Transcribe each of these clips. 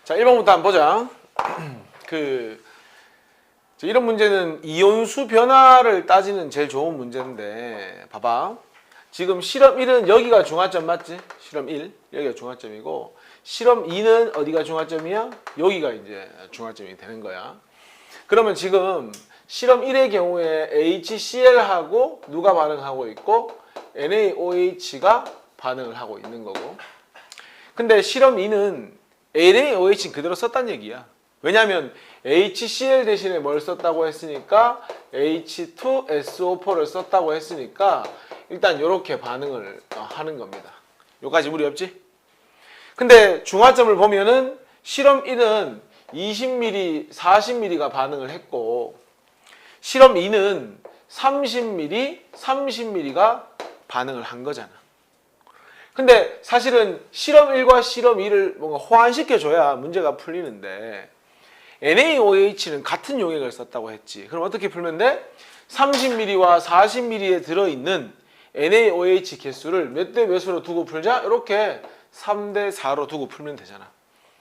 자, 1번부터 한번 보자. 이런 문제는 이온수 변화를 따지는 제일 좋은 문제인데, 봐봐. 지금 실험 1은 여기가 중화점 맞지? 실험 1, 여기가 중화점이고, 실험 2는 어디가 중화점이야? 여기가 이제 중화점이 되는 거야. 그러면 지금 실험 1의 경우에 HCl하고 누가 반응하고 있고, NaOH가 반응을 하고 있는 거고. 근데 실험 2는 NaOH는 그대로 썼단 얘기야. 왜냐하면 HCl 대신에 뭘 썼다고 했으니까 H2SO4를 썼다고 했으니까 일단 이렇게 반응을 하는 겁니다. 여기까지 무리 없지? 근데 중화점을 보면은 실험 1은 20ml, 40ml가 반응을 했고 실험 2는 30ml, 30ml가 반응을 한 거잖아. 근데 사실은 실험 1과 실험 2를 뭔가 호환시켜줘야 문제가 풀리는데 NaOH는 같은 용액을 썼다고 했지. 그럼 어떻게 풀면 돼? 30ml와 40ml에 들어있는 NaOH 개수를 몇 대 몇으로 두고 풀자? 이렇게 3대 4로 두고 풀면 되잖아.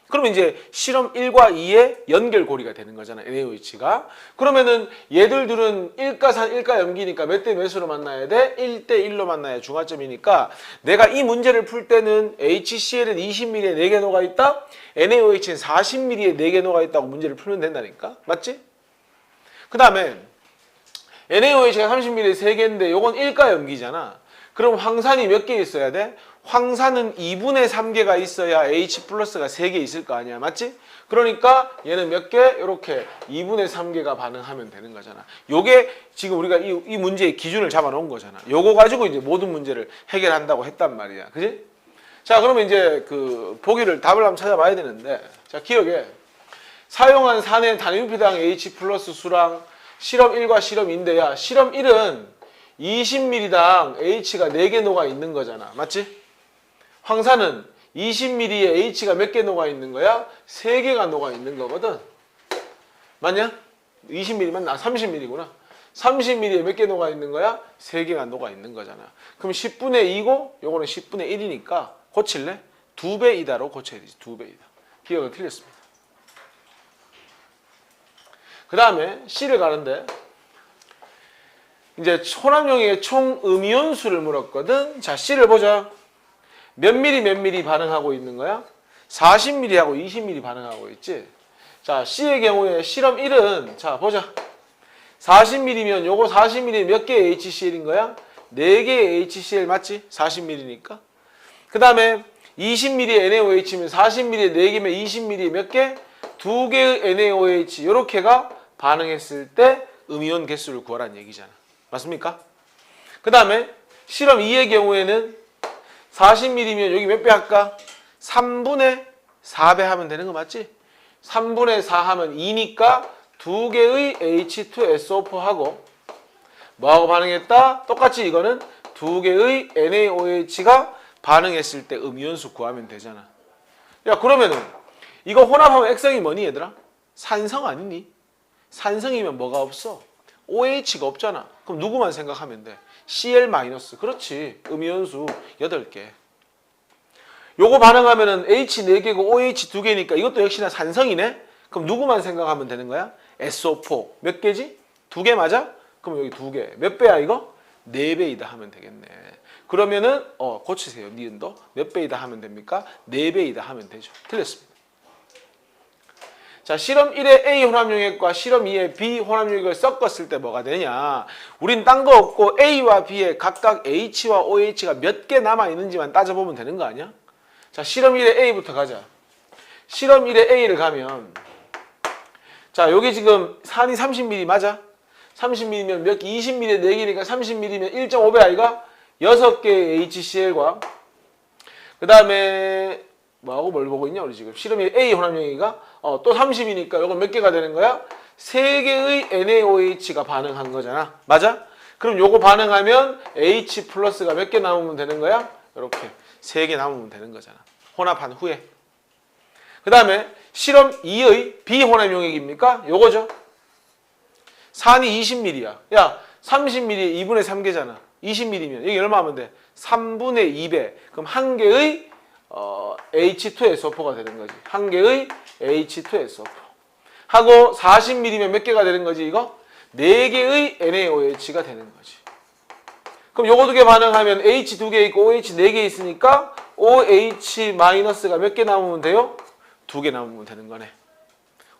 그러면 이제 실험 1과 2의 연결고리가 되는 거잖아, NaOH가. 그러면은 얘들 둘은 1가산, 1가염기니까 몇 대 몇으로 만나야 돼? 1대 1로 만나야 중화점이니까 내가 이 문제를 풀 때는 HCl은 20ml에 4개 녹아 있다? NaOH는 40ml에 4개 녹아 있다고 문제를 풀면 된다니까? 맞지? 그 다음에 NaOH가 30ml에 3개인데 요건 1가염기잖아. 그럼 황산이 몇 개 있어야 돼? 황산은 2분의 3개가 있어야 H 플러스가 3개 있을 거 아니야. 맞지? 그러니까 얘는 몇 개? 이렇게 2분의 3개가 반응하면 되는 거잖아. 요게 지금 우리가 이 문제의 기준을 잡아놓은 거잖아. 요거 가지고 이제 모든 문제를 해결한다고 했단 말이야. 그지? 자, 그러면 이제 보기를 답을 한번 찾아봐야 되는데, 자, 기억해. 사용한 산의 단위부피당 H 플러스 수랑 실험 1과 실험 2인데야, 실험 1은 20ml당 H가 4개 녹아 있는 거잖아. 맞지? 황산은 20ml에 H가 몇 개 녹아 있는 거야? 3개가 녹아 있는 거거든. 맞냐? 20ml면 30ml구나. 30ml에 몇 개 녹아 있는 거야? 3개가 녹아 있는 거잖아. 그럼 10분의 2고 요거는 10분의 1이니까 고칠래? 2배이다로 고쳐야 되지. 2배이다. 기억은 틀렸습니다. 그 다음에 C를 가는데 이제 혼합용액의 총 음이온수를 물었거든. 자, C를 보자. 몇 미리 몇 미리 반응하고 있는 거야? 40ml하고 20ml 반응하고 있지. 자, C의 경우에 실험 1은 자, 보자. 40ml면 요거 40ml에 몇 개의 HCl인 거야? 4개의 HCl 맞지? 40ml니까. 그 다음에 20ml의 NaOH면 40ml에 4개면 20ml에 몇 개? 2개의 NaOH 이렇게가 반응했을 때 음이온 개수를 구하라는 얘기잖아. 맞습니까? 그 다음에 실험 2의 경우에는 40ml면 여기 몇 배 할까? 3분의 4배 하면 되는 거 맞지? 3분의 4 하면 2니까 2개의 H2SO4하고 뭐하고 반응했다? 똑같이 이거는 2개의 NaOH가 반응했을 때 음이온수 구하면 되잖아. 야, 그러면은 이거 혼합하면 액성이 뭐니 얘들아? 산성 아니니? 산성이면 뭐가 없어? OH가 없잖아. 그럼 누구만 생각하면 돼? Cl-. 그렇지. 음이온수 8개. 요거 반응하면은 H 4개고 OH 2개니까 이것도 역시나 산성이네? 그럼 누구만 생각하면 되는 거야? SO4. 몇 개지? 2개 맞아? 그럼 여기 2개. 몇 배야 이거? 4배이다 하면 되겠네. 그러면은 고치세요. 니은도. 몇 배이다 하면 됩니까? 4배이다 하면 되죠. 틀렸습니다. 자, 실험 1의 A 혼합용액과 실험 2의 B 혼합용액을 섞었을 때 뭐가 되냐? 우린 딴 거 없고 A와 B에 각각 H와 OH가 몇 개 남아있는지만 따져보면 되는 거 아니야? 자, 실험 1의 A부터 가자. 실험 1의 A를 가면 자, 여기 지금 산이 30ml 맞아? 30ml면 몇 개? 20ml에 4개니까 30ml면 1.5배 아이가? 6개의 HCl과 그 다음에 뭐하고 뭘 보고 있냐 우리 지금 실험 1 A 혼합용액이가 또 30이니까 이건 몇 개가 되는 거야? 3개의 NaOH가 반응한 거잖아. 맞아? 그럼 요거 반응하면 H 플러스가 몇 개 남으면 되는 거야? 이렇게 3개 남으면 되는 거잖아. 혼합한 후에. 그 다음에 실험 2의 비혼합용액입니까? 요거죠. 산이 20ml야. 야, 30ml에 2분의 3개잖아. 20ml면 여기 얼마 하면 돼? 3분의 2배. 그럼 한 개의 H2SO4가 되는 거지. 한 개의 H2SO4 하고 40mm면 몇 개가 되는 거지 이거? 4개의 NaOH가 되는 거지. 그럼 요거 두 개 반응하면 H 2개 있고 OH 4개 있으니까 OH-가 몇 개 남으면 돼요? 2개 남으면 되는 거네.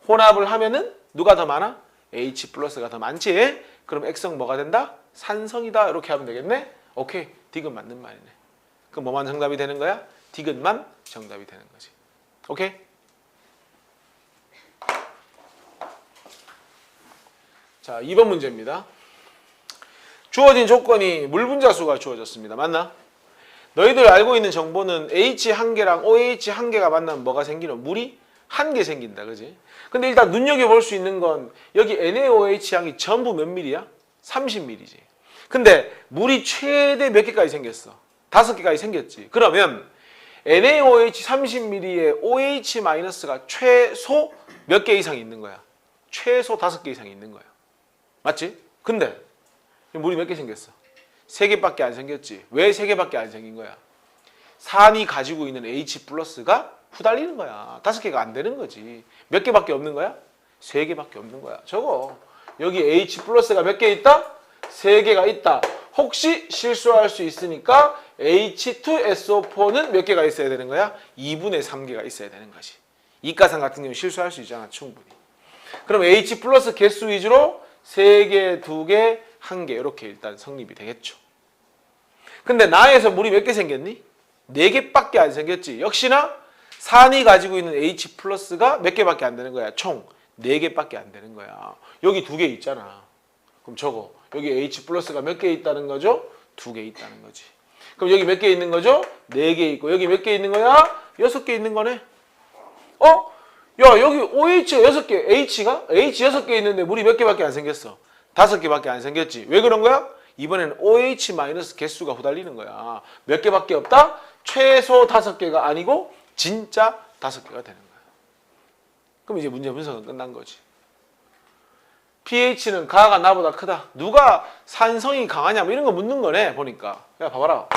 혼합을 하면은 누가 더 많아? H 플러스가 더 많지? 그럼 액성 뭐가 된다? 산성이다. 이렇게 하면 되겠네? 오케이. 디귿 맞는 말이네. 그럼 뭐만 정답이 되는 거야? 디귿만 정답이 되는 거지. 오케이? 자, 2번 문제입니다. 주어진 조건이 물 분자수가 주어졌습니다. 맞나? 너희들 알고 있는 정보는 H 한 개랑 OH 한 개가 만나면 뭐가 생기는? 물이 한 개 생긴다. 그지? 근데 일단 눈여겨볼 수 있는 건 여기 NaOH 양이 전부 몇 밀이야? 30밀이지. 근데 물이 최대 몇 개까지 생겼어? 5개까지 생겼지. 그러면 NaOH 30ml에 OH-가 최소 몇 개 이상 있는 거야? 최소 5개 이상 있는 거야. 맞지? 근데 물이 몇 개 생겼어? 3개밖에 안 생겼지. 왜 3개밖에 안 생긴 거야? 산이 가지고 있는 H 플러스가 후달리는 거야. 5개가 안 되는 거지. 몇 개밖에 없는 거야? 3개밖에 없는 거야. 저거 여기 H 플러스가 몇 개 있다? 3개가 있다. 혹시 실수할 수 있으니까 H2SO4는 몇 개가 있어야 되는 거야? 2분의 3개가 있어야 되는 거지. 이가상 같은 경우는 실수할 수 있잖아. 충분히. 그럼 H 플러스 개수 위주로 3개, 2개, 1개 이렇게 일단 성립이 되겠죠. 근데 나에서 물이 몇 개 생겼니? 4개밖에 안 생겼지. 역시나 산이 가지고 있는 H 플러스가 몇 개밖에 안 되는 거야. 총 4개밖에 안 되는 거야. 여기 2개 있잖아. 그럼 저거 여기 H 플러스가 몇 개 있다는 거죠? 2개 있다는 거지. 그럼 여기 몇 개 있는 거죠? 4개 있고 여기 몇 개 있는 거야? 6개 있는 거네. 야 여기 OH가 6개, H가? H 6개 있는데 물이 몇 개밖에 안 생겼어? 5개밖에 안 생겼지. 왜 그런 거야? 이번에는 OH- 개수가 후달리는 거야. 몇 개밖에 없다? 최소 5개가 아니고 진짜 5개가 되는 거야. 그럼 이제 문제 분석은 끝난 거지. pH는 가가 나보다 크다. 누가 산성이 강하냐 뭐 이런 거 묻는 거네 보니까. 야 봐봐라.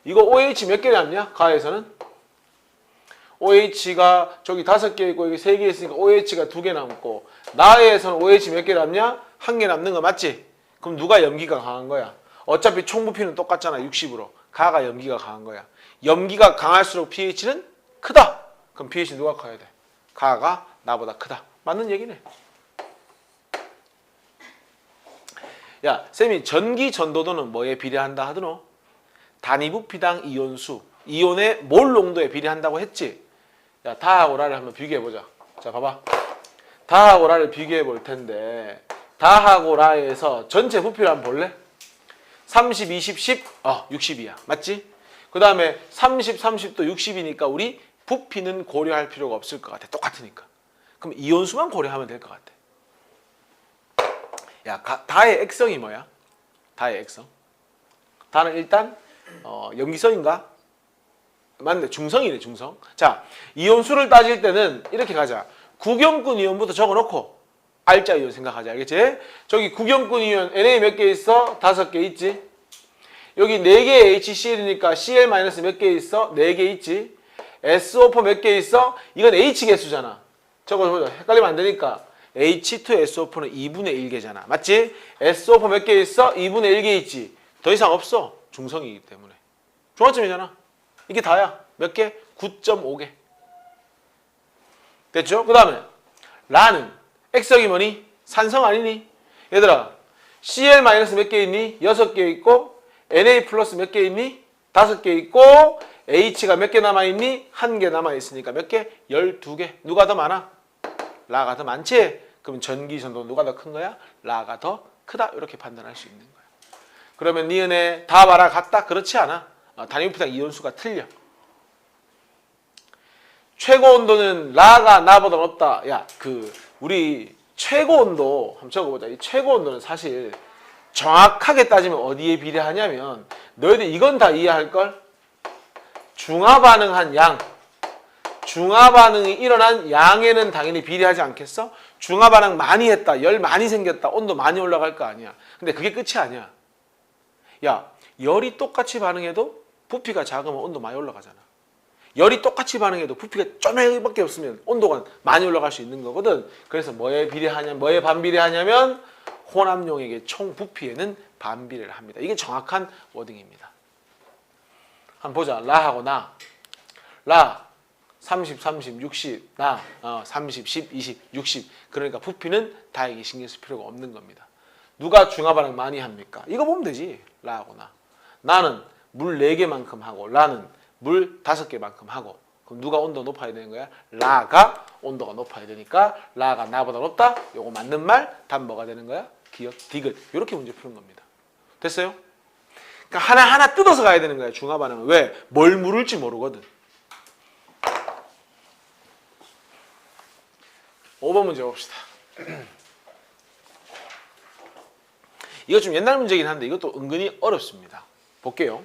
이거 OH 몇 개 남냐? 가에서는? OH가 저기 5개 있고 여기 3개 있으니까 OH가 2개 남고 나에서는 OH 몇 개 남냐? 1개 남는 거 맞지? 그럼 누가 염기가 강한 거야? 어차피 총 부피는 똑같잖아. 60으로. 가가 염기가 강한 거야. 염기가 강할수록 pH는 크다. 그럼 pH 누가 커야 돼? 가가 나보다 크다. 맞는 얘기네. 야, 쌤이 전기 전도도는 뭐에 비례한다 하더노? 단위 부피당 이온수, 이온의 몰 농도에 비례한다고 했지? 야, 다하고 라를 한번 비교해보자. 자, 봐봐. 다하고 라를 비교해 볼 텐데 다하고 라에서 전체 부피를 한번 볼래? 30, 20, 10, 60이야. 맞지? 그 다음에 30, 30도 60이니까 우리 부피는 고려할 필요가 없을 것 같아. 똑같으니까. 그럼 이온수만 고려하면 될 것 같아. 야, 다의 액성이 뭐야? 다의 액성. 다는 일단 염기성인가? 맞네. 중성이네, 중성. 자, 이온수를 따질 때는 이렇게 가자. 구경꾼 이온부터 적어놓고 R자 이온 생각하자. 알겠지? 저기 구경꾼 이온 Na 몇 개 있어? 5개 있지? 여기 4개의 HCl이니까 Cl- 몇 개 있어? 4개 있지? SO4 몇 개 있어? 이건 H 개수잖아. 저거 보자. 헷갈리면 안 되니까. H2SO4는 2분의 1개잖아. 맞지? SO4 몇 개 있어? 2분의 1개 있지. 더 이상 없어. 중성이기 때문에. 중화점이잖아. 이게 다야. 몇 개? 9.5개. 됐죠? 그 다음에 라는 액성이 뭐니? 산성 아니니? 얘들아 Cl- 몇 개 있니? 6개 있고 Na 플러스 몇 개 있니? 5개 있고 H가 몇 개 남아있니? 1개 남아있으니까 몇 개? 12개. 누가 더 많아? 라가 더 많지? 그럼 전기 전도 누가 더 큰 거야? 라가 더 크다. 이렇게 판단할 수 있는 거야. 그러면 니은에 다 봐라 같다? 그렇지 않아. 단위 부피당 이온수가 틀려. 최고 온도는 라가 나보다 높다. 야, 우리 최고 온도 한번 적어보자. 이 최고 온도는 사실 정확하게 따지면 어디에 비례하냐면 너희들 이건 다 이해할걸? 중화 반응한 양. 중화 반응이 일어난 양에는 당연히 비례하지 않겠어? 중화 반응 많이 했다. 열 많이 생겼다. 온도 많이 올라갈 거 아니야. 근데 그게 끝이 아니야. 야, 열이 똑같이 반응해도 부피가 작으면 온도 많이 올라가잖아. 열이 똑같이 반응해도 부피가 쪼매밖에 없으면 온도가 많이 올라갈 수 있는 거거든. 그래서 뭐에 반비례하냐면 혼합용액의 총 부피에는 반비례를 합니다. 이게 정확한 워딩입니다. 한번 보자. 라하고 나. 라 30, 30, 60, 나 30, 10, 20, 60. 그러니까 부피는 다에게 신경 쓸 필요가 없는 겁니다. 누가 중화 반응 많이 합니까? 이거 보면 되지. 라하고 나. 나는 물 4개만큼 하고 라는 물 5개만큼 하고. 그럼 누가 온도 높아야 되는 거야? 라가 온도가 높아야 되니까 라가 나보다 높다? 요거 맞는 말. 답 뭐가 되는 거야? 기억, 디귿. 이렇게 문제 푸는 겁니다. 됐어요? 그러니까 하나하나 뜯어서 가야 되는 거야. 중화 반응은. 왜? 뭘 물을지 모르거든. 5번 문제 봅시다. 이거 좀 옛날 문제긴 한데 이것도 은근히 어렵습니다. 볼게요.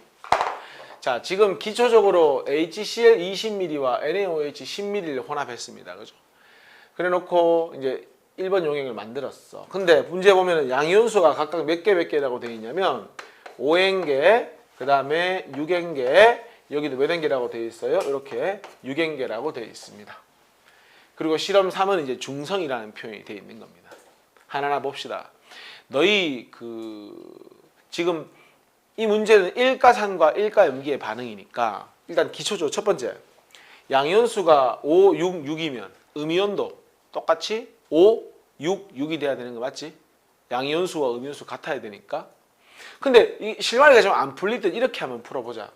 자, 지금 기초적으로 HCl 20ml와 NaOH 10ml를 혼합했습니다. 그죠? 그래 놓고 이제 1번 용액을 만들었어. 근데 문제 보면은 양이온수가 각각 몇 개라고 되어 있냐면 5N개, 그 다음에 6N개, 여기도 몇 N개라고 되어 있어요? 이렇게 6N개라고 되어 있습니다. 그리고 실험 3은 이제 중성이라는 표현이 되어 있는 겁니다. 하나하나 봅시다. 너희 지금 이 문제는 일가산과 일가염기의 반응이니까 일단 기초적으로 첫 번째 양이온수가 5, 6, 6이면 음이온도 똑같이 5, 6, 6이 돼야 되는 거 맞지? 양이온수와 음이온수 같아야 되니까. 근데 이 실마리가 좀 안 풀릴 때 이렇게 한번 풀어보자.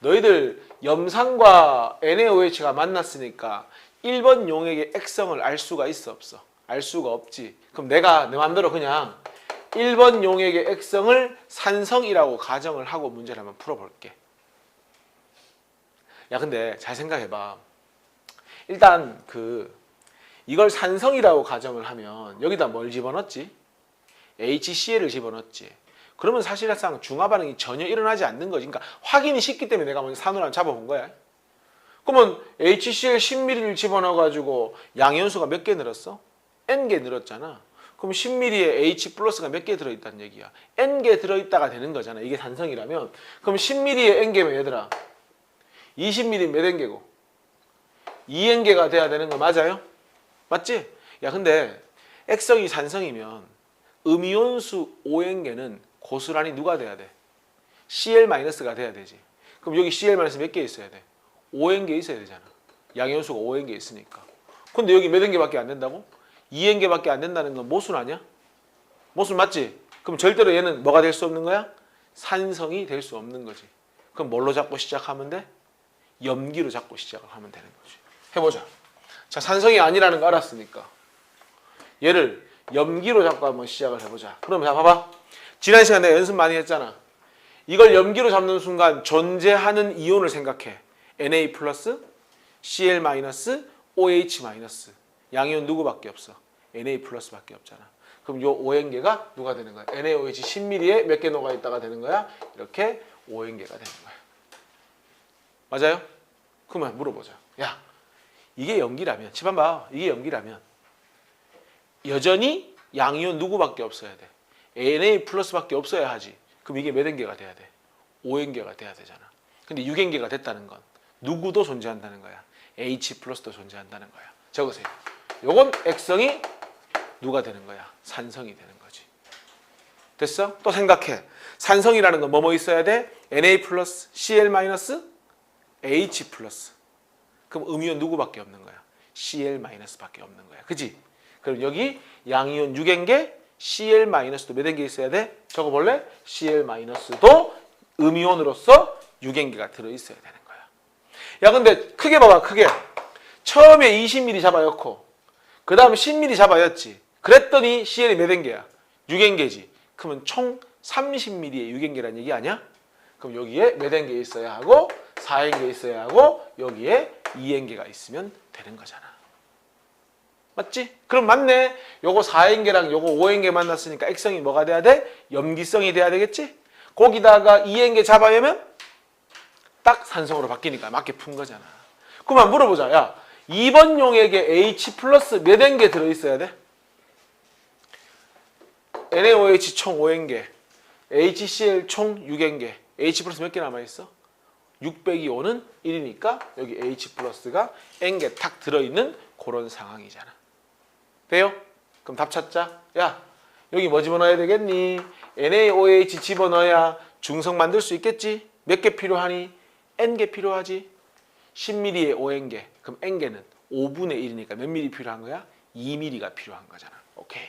너희들 염산과 NaOH가 만났으니까 1번 용액의 액성을 알 수가 있어 없어? 알 수가 없지. 그럼 내가 내 맘대로 그냥 1번 용액의 액성을 산성이라고 가정을 하고 문제를 한번 풀어볼게. 야 근데 잘 생각해봐. 일단 이걸 산성이라고 가정을 하면 여기다 뭘 집어넣었지? HCl을 집어넣었지. 그러면 사실상 중화 반응이 전혀 일어나지 않는 거지. 그러니까 확인이 쉽기 때문에 내가 먼저 산으로 잡아본 거야. 그러면 HCl 10ml를 집어넣어가지고 양이온수가 몇 개 늘었어? N개 늘었잖아. 그럼 10ml에 H 플러스가 몇 개 들어있다는 얘기야. N개 들어있다가 되는 거잖아. 이게 산성이라면. 그럼 10ml에 N개면 얘들아 20ml 몇 N개고? 2N개가 돼야 되는 거 맞아요? 맞지? 야 근데 액성이 산성이면 음이온수 5N개는 고스란히 누가 돼야 돼? Cl-가 돼야 되지. 그럼 여기 Cl- 몇 개 있어야 돼? 5N개 있어야 되잖아. 양이온수가 5N개 있으니까. 근데 여기 몇 N개밖에 안 된다고? 2N개밖에 안 된다는 건 모순 아니야? 모순 맞지? 그럼 절대로 얘는 뭐가 될 수 없는 거야? 산성이 될 수 없는 거지. 그럼 뭘로 잡고 시작하면 돼? 염기로 잡고 시작을 하면 되는 거지. 해보자. 자, 산성이 아니라는 거 알았으니까 얘를 염기로 잡고 한번 시작을 해보자. 그럼 자 봐봐. 지난 시간에 내가 연습 많이 했잖아. 이걸 염기로 잡는 순간 존재하는 이온을 생각해. Na+, Cl-, OH-. 양이온 누구밖에 없어? Na+밖에 없잖아. 그럼 요 5N개가 누가 되는 거야? NaOH 10ml에 몇 개 녹아 있다가 되는 거야? 이렇게 5N개가 되는 거야. 맞아요? 그러면 물어보자. 야, 이게 염기라면, 집안 봐. 이게 염기라면 여전히 양이온 누구밖에 없어야 돼? Na+밖에 없어야 하지. 그럼 이게 몇 N개가 돼야 돼? 5N개가 돼야 되잖아. 근데 6N개가 됐다는 건 누구도 존재한다는 거야. H+도 존재한다는 거야. 적으세요. 요건 액성이 누가 되는 거야? 산성이 되는 거지. 됐어? 또 생각해. 산성이라는 건 뭐뭐 있어야 돼? Na+, Cl-, H+. 그럼 음이온 누구밖에 없는 거야? Cl-밖에 없는 거야. 그지? 그럼 여기 양이온 6N개, Cl-도 몇 N개 있어야 돼? 적어볼래? Cl-도 음이온으로서 6N개가 들어있어야 되는 거야. 야 근데 크게 봐봐. 크게. 처음에 20ml 잡아였고 그 다음 10ml 잡아였지. 그랬더니 Cl이 몇 N개야? 6N개지. 그러면 총 30ml의 6N개라는 얘기 아니야? 그럼 여기에 몇 N개 있어야 하고 4N개 있어야 하고 여기에 2N개가 있으면 되는 거잖아. 맞지? 그럼 맞네. 요거 4N개랑 요거 5N개 만났으니까 액성이 뭐가 돼야 돼? 염기성이 돼야 되겠지? 거기다가 2N개 잡아야면 딱 산성으로 바뀌니까 맞게 푼 거잖아. 그러면 물어보자. 야, 2번 용액에 H+ 몇 N개 들어있어야 돼? NaOH 총 5N개, HCl 총 6N개, H+ 몇 개 남아있어? 6 빼기 5는 1이니까 여기 H 플러스가 N개 탁 들어있는 그런 상황이잖아. 돼요? 그럼 답 찾자. 야, 여기 뭐 집어넣어야 되겠니? NaOH 집어넣어야 중성 만들 수 있겠지? 몇 개 필요하니? N개 필요하지? 10mm에 5N개. 그럼 N개는 5분의 1이니까 몇 미리 필요한 거야? 2mm가 필요한 거잖아. 오케이.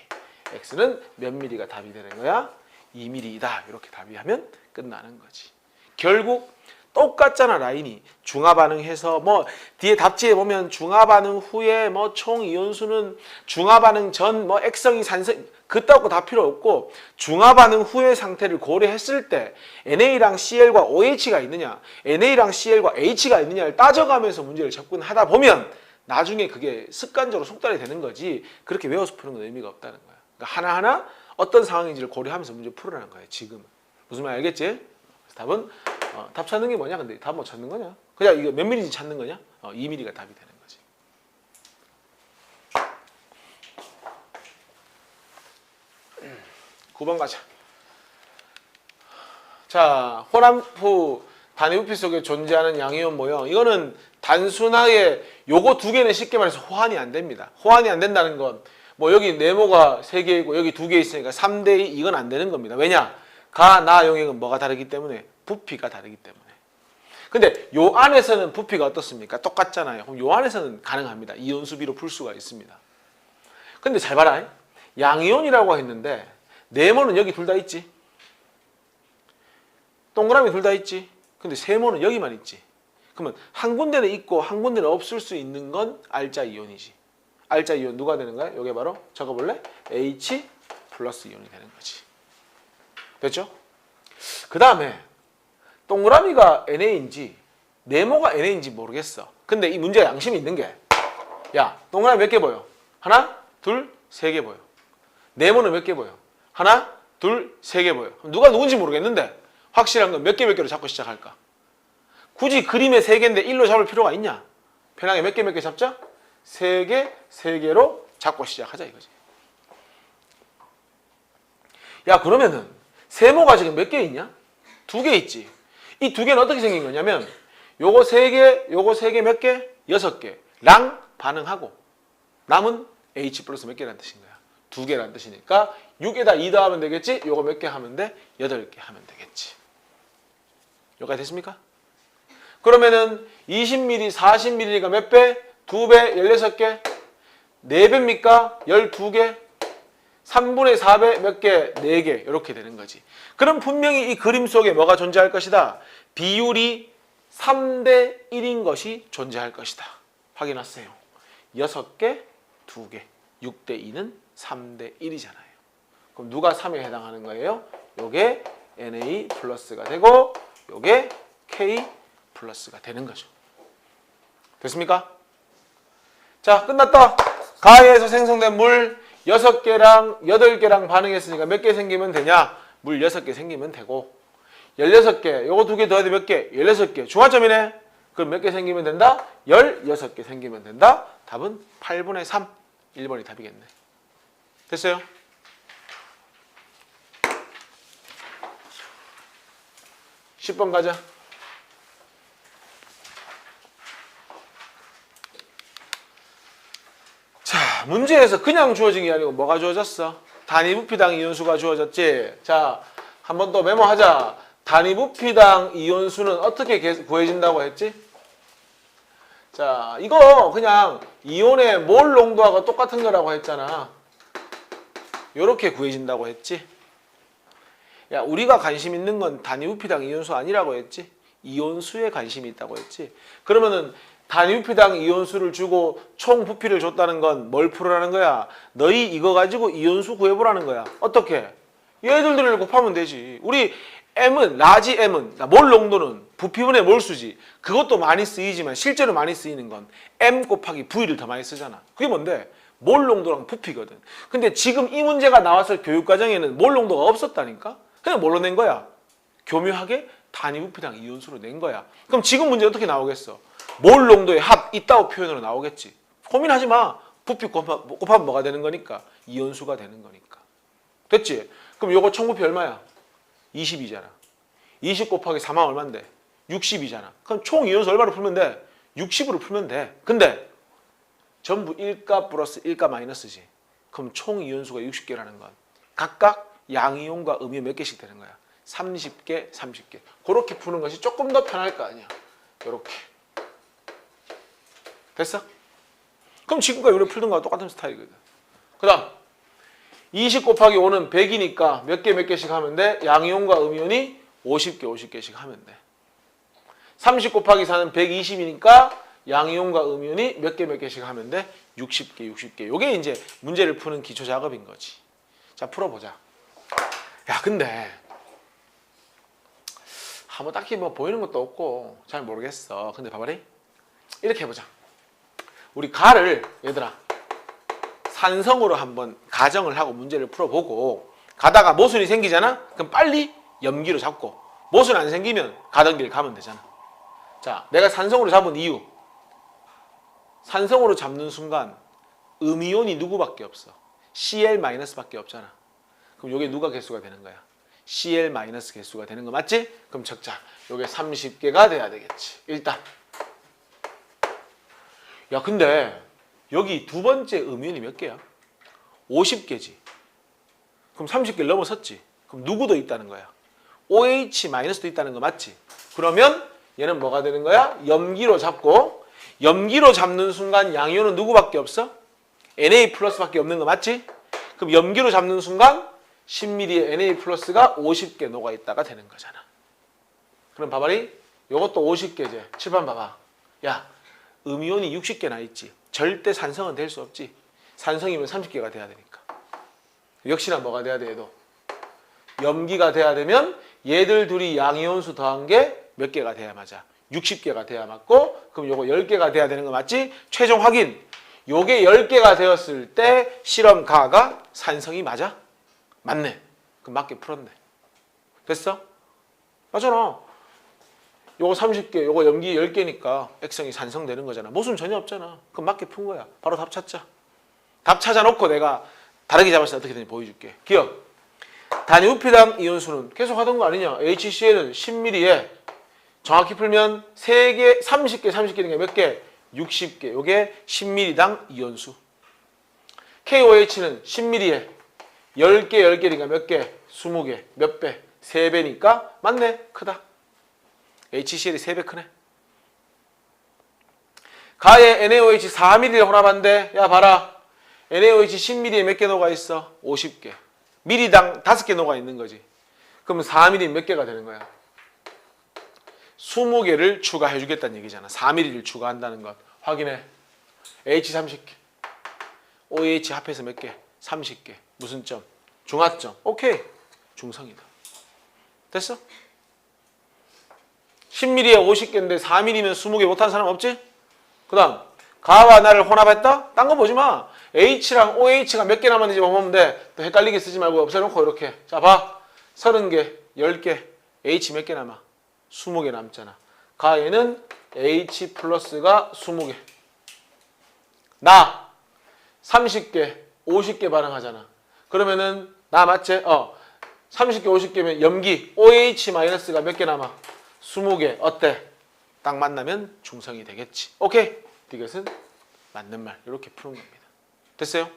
X는 몇 mm가 답이 되는 거야? 2mm이다. 이렇게 답이하면 끝나는 거지. 결국 똑같잖아. 라인이 중화반응해서 뭐 뒤에 답지에 보면 중화반응 후에 뭐 총 이온수는 중화반응 전 뭐 액성이 산성 그따고 다 필요 없고 중화반응 후의 상태를 고려했을 때 NA랑 CL과 OH가 있느냐 NA랑 CL과 H가 있느냐를 따져가면서 문제를 접근하다 보면 나중에 그게 습관적으로 속달이 되는 거지 그렇게 외워서 푸는 건 의미가 없다는 거야. 그러니까 하나하나 어떤 상황인지를 고려하면서 문제 풀으라는 거야. 지금은. 무슨 말 알겠지? 그래서 답은 답 찾는 게 뭐냐? 근데 답 뭐 찾는 거냐? 그냥 이거 몇 mm인지 찾는 거냐? 2mm가 답이 되는 거지. 9번 가자. 자, 호람프 단위부피 속에 존재하는 양이온 모형. 이거는 단순하게 요거 두 개는 쉽게 말해서 호환이 안 됩니다. 호환이 안 된다는 건 뭐 여기 네모가 3개이고 여기 2개 있으니까 3대2 이건 안 되는 겁니다. 왜냐? 가, 나 용액은 뭐가 다르기 때문에? 부피가 다르기 때문에. 근데 요 안에서는 부피가 어떻습니까? 똑같잖아요. 그럼 요 안에서는 가능합니다. 이온 수비로 풀 수가 있습니다. 근데 잘 봐라. 양이온이라고 했는데 네모는 여기 둘 다 있지. 동그라미 둘 다 있지. 근데 세모는 여기만 있지. 그러면 한 군데는 있고 한 군데는 없을 수 있는 건 알자 이온이지. 알자 이온 누가 되는 거야? 이게 바로 적어볼래? H 플러스 이온이 되는 거지. 됐죠? 그 다음에 동그라미가 NA인지 네모가 NA인지 모르겠어. 근데 이 문제가 양심이 있는 게 야, 동그라미 몇 개 보여? 하나, 둘, 세 개 보여. 네모는 몇 개 보여? 하나, 둘, 세 개 보여. 누가 누군지 모르겠는데 확실한 건 몇 개 몇 개로 잡고 시작할까? 굳이 그림에 세 개인데 1로 잡을 필요가 있냐? 편하게 몇 개 몇 개 잡자? 세 개, 세 개로 잡고 시작하자 이거지. 야, 그러면은 세모가 지금 몇 개 있냐? 2개 있지. 이 2개는 어떻게 생긴 거냐면 요거 3개, 요거 3개 몇 개? 6개랑 반응하고 남은 H 플러스 몇 개라는 뜻인 거야? 2개라는 뜻이니까 6에다 2 더하면 되겠지? 요거 몇 개 하면 돼? 8개 하면 되겠지. 여기까지 됐습니까? 그러면은 20ml, 40ml가 몇 배? 2배, 16개? 4배입니까? 12개? 3분의 4배 몇 개? 4개. 이렇게 되는 거지. 그럼 분명히 이 그림 속에 뭐가 존재할 것이다? 비율이 3대 1인 것이 존재할 것이다. 확인하세요. 6개, 2개. 6대 2는 3대 1이잖아요. 그럼 누가 3에 해당하는 거예요? 요게 Na 플러스가 되고 요게 K 플러스가 되는 거죠. 됐습니까? 자, 끝났다. 가에서 생성된 물 6개랑 8개랑 반응했으니까 몇 개 생기면 되냐? 물 6개 생기면 되고 16개, 요거 2개 더해도 몇 개? 16개. 중화점이네. 그럼 몇 개 생기면 된다? 16개 생기면 된다. 답은 8분의 3. 1번이 답이겠네. 됐어요? (10번) 가자. 자, 문제에서 그냥 주어진 게 아니고 뭐가 주어졌어? 단위부피당 이온수가 주어졌지. 자, 한 번 더 메모하자. 단위부피당 이온수는 어떻게 구해진다고 했지? 자, 이거 그냥 이온의 몰 농도하고 똑같은 거라고 했잖아. 요렇게 구해진다고 했지. 야, 우리가 관심 있는 건 단위부피당 이온수 아니라고 했지. 이온수에 관심이 있다고 했지. 그러면은 단위부피당 이온수를 주고 총 부피를 줬다는 건 뭘 풀으라는 거야? 너희 이거 가지고 이온수 구해보라는 거야. 어떻게? 얘들을 곱하면 되지. 우리 M은, 라지 M은, 몰 농도는 부피분의 몰수지. 그것도 많이 쓰이지만 실제로 많이 쓰이는 건 M 곱하기 V를 더 많이 쓰잖아. 그게 뭔데? 몰 농도랑 부피거든. 근데 지금 이 문제가 나왔을 교육과정에는 몰 농도가 없었다니까? 그냥 뭘로 낸 거야? 교묘하게 단위부피당 이온수로 낸 거야. 그럼 지금 문제 어떻게 나오겠어? 몰 농도의 합, 있다고 표현으로 나오겠지. 고민하지 마. 부피 곱하면 뭐가 되는 거니까? 이온수가 되는 거니까. 됐지? 그럼 요거 총부피 얼마야? 20이잖아. 20 곱하기 4만 얼만데? 60이잖아. 그럼 총 이온수 얼마로 풀면 돼? 60으로 풀면 돼. 근데 전부 1가 플러스 1가 마이너스지. 그럼 총 이온수가 60개라는 건 각각 양이온과 음이온 몇 개씩 되는 거야? 30개, 30개. 그렇게 푸는 것이 조금 더 편할 거 아니야. 이렇게. 됐어? 그럼 지금까지 우리 풀던 거와 똑같은 스타일이거든. 그 다음 20 곱하기 5는 100이니까 몇 개 몇 개씩 하면 돼? 양이온과 음이온이 50개 50개씩 하면 돼. 30 곱하기 4는 120이니까 양이온과 음이온이 몇 개 몇 개씩 하면 돼? 60개 60개. 요게 이제 문제를 푸는 기초 작업인 거지. 자, 풀어보자. 야, 근데 뭐 딱히 뭐 보이는 것도 없고 잘 모르겠어. 근데 봐봐리. 이렇게 해보자. 우리 가를 얘들아 산성으로 한번 가정을 하고 문제를 풀어보고 가다가 모순이 생기잖아? 그럼 빨리 염기로 잡고 모순 안 생기면 가던 길 가면 되잖아. 자, 내가 산성으로 잡은 이유. 산성으로 잡는 순간 음이온이 누구밖에 없어? Cl-밖에 없잖아. 그럼 요게 누가 개수가 되는 거야? Cl- 개수가 되는 거 맞지? 그럼 적자. 요게 30개가 돼야 되겠지. 일단. 야, 근데 여기 두 번째 음이온이 몇 개야? 50개지. 그럼 30개를 넘어섰지. 그럼 누구도 있다는 거야? OH-도 있다는 거 맞지? 그러면 얘는 뭐가 되는 거야? 염기로 잡고 염기로 잡는 순간 양이온은 누구밖에 없어? Na+밖에 없는 거 맞지? 그럼 염기로 잡는 순간 10ml의 Na+가 50개 녹아있다가 되는 거잖아. 그럼 봐봐리. 요것도 50개지. 칠판 봐봐. 야, 음이온이 60개나 있지. 절대 산성은 될 수 없지. 산성이면 30개가 돼야 되니까. 역시나 뭐가 돼야 돼, 얘도? 염기가 돼야 되면 얘들 둘이 양이온수 더한 게 몇 개가 돼야 맞아? 60개가 돼야 맞고, 그럼 요거 10개가 돼야 되는 거 맞지? 최종 확인. 요게 10개가 되었을 때 실험 가가 산성이 맞아? 맞네. 그럼 맞게 풀었네. 됐어? 맞잖아. 요거 30개, 요거 염기 10개니까 액성이 산성되는 거잖아. 모순 전혀 없잖아. 그럼 맞게 푼 거야. 바로 답 찾자. 답 찾아놓고 내가 다르게 잡았을 때 어떻게 되는지 보여줄게. 기억. 단위 부피당 이온수는 계속 하던 거 아니냐. HCl은 10ml에 정확히 풀면 3개, 30개, 30개 된 게 몇 개? 60개. 요게 10ml당 이온수. KOH는 10ml에 10개, 10개니까 몇 개? 20개. 몇 배? 3배니까 맞네. 크다. HCl이 3배 크네. 가에 NaOH 4ml를 혼합한데, 야 봐라. NaOH 10ml에 몇 개 녹아 있어? 50개. ml당 5개 녹아 있는 거지. 그럼 4ml 몇 개가 되는 거야? 20개를 추가해 주겠다는 얘기잖아. 4ml를 추가한다는 것. 확인해. H 30개. OH 합해서 몇 개? 30개. 무슨 점? 중하점. 오케이. 중성이다. 됐어? 10ml에 50개인데 4ml면 20개 못하는 사람 없지? 그 다음 가와 나를 혼합했다? 딴 거 보지 마. H랑 OH가 몇 개 남았는지 보면 돼. 또 헷갈리게 쓰지 말고 없애놓고 이렇게. 자 봐. 30개, 10개. H 몇 개 남아? 20개 남잖아. 가에는 H 플러스가 20개. 나 30개, 50개 반응하잖아. 그러면은 나 맞지? 30개, 50개면 염기 OH 마이너스가 몇 개 남아? 20개. 어때? 딱 만나면 중성이 되겠지. 오케이. 이것은 맞는 말. 이렇게 푸는 겁니다. 됐어요?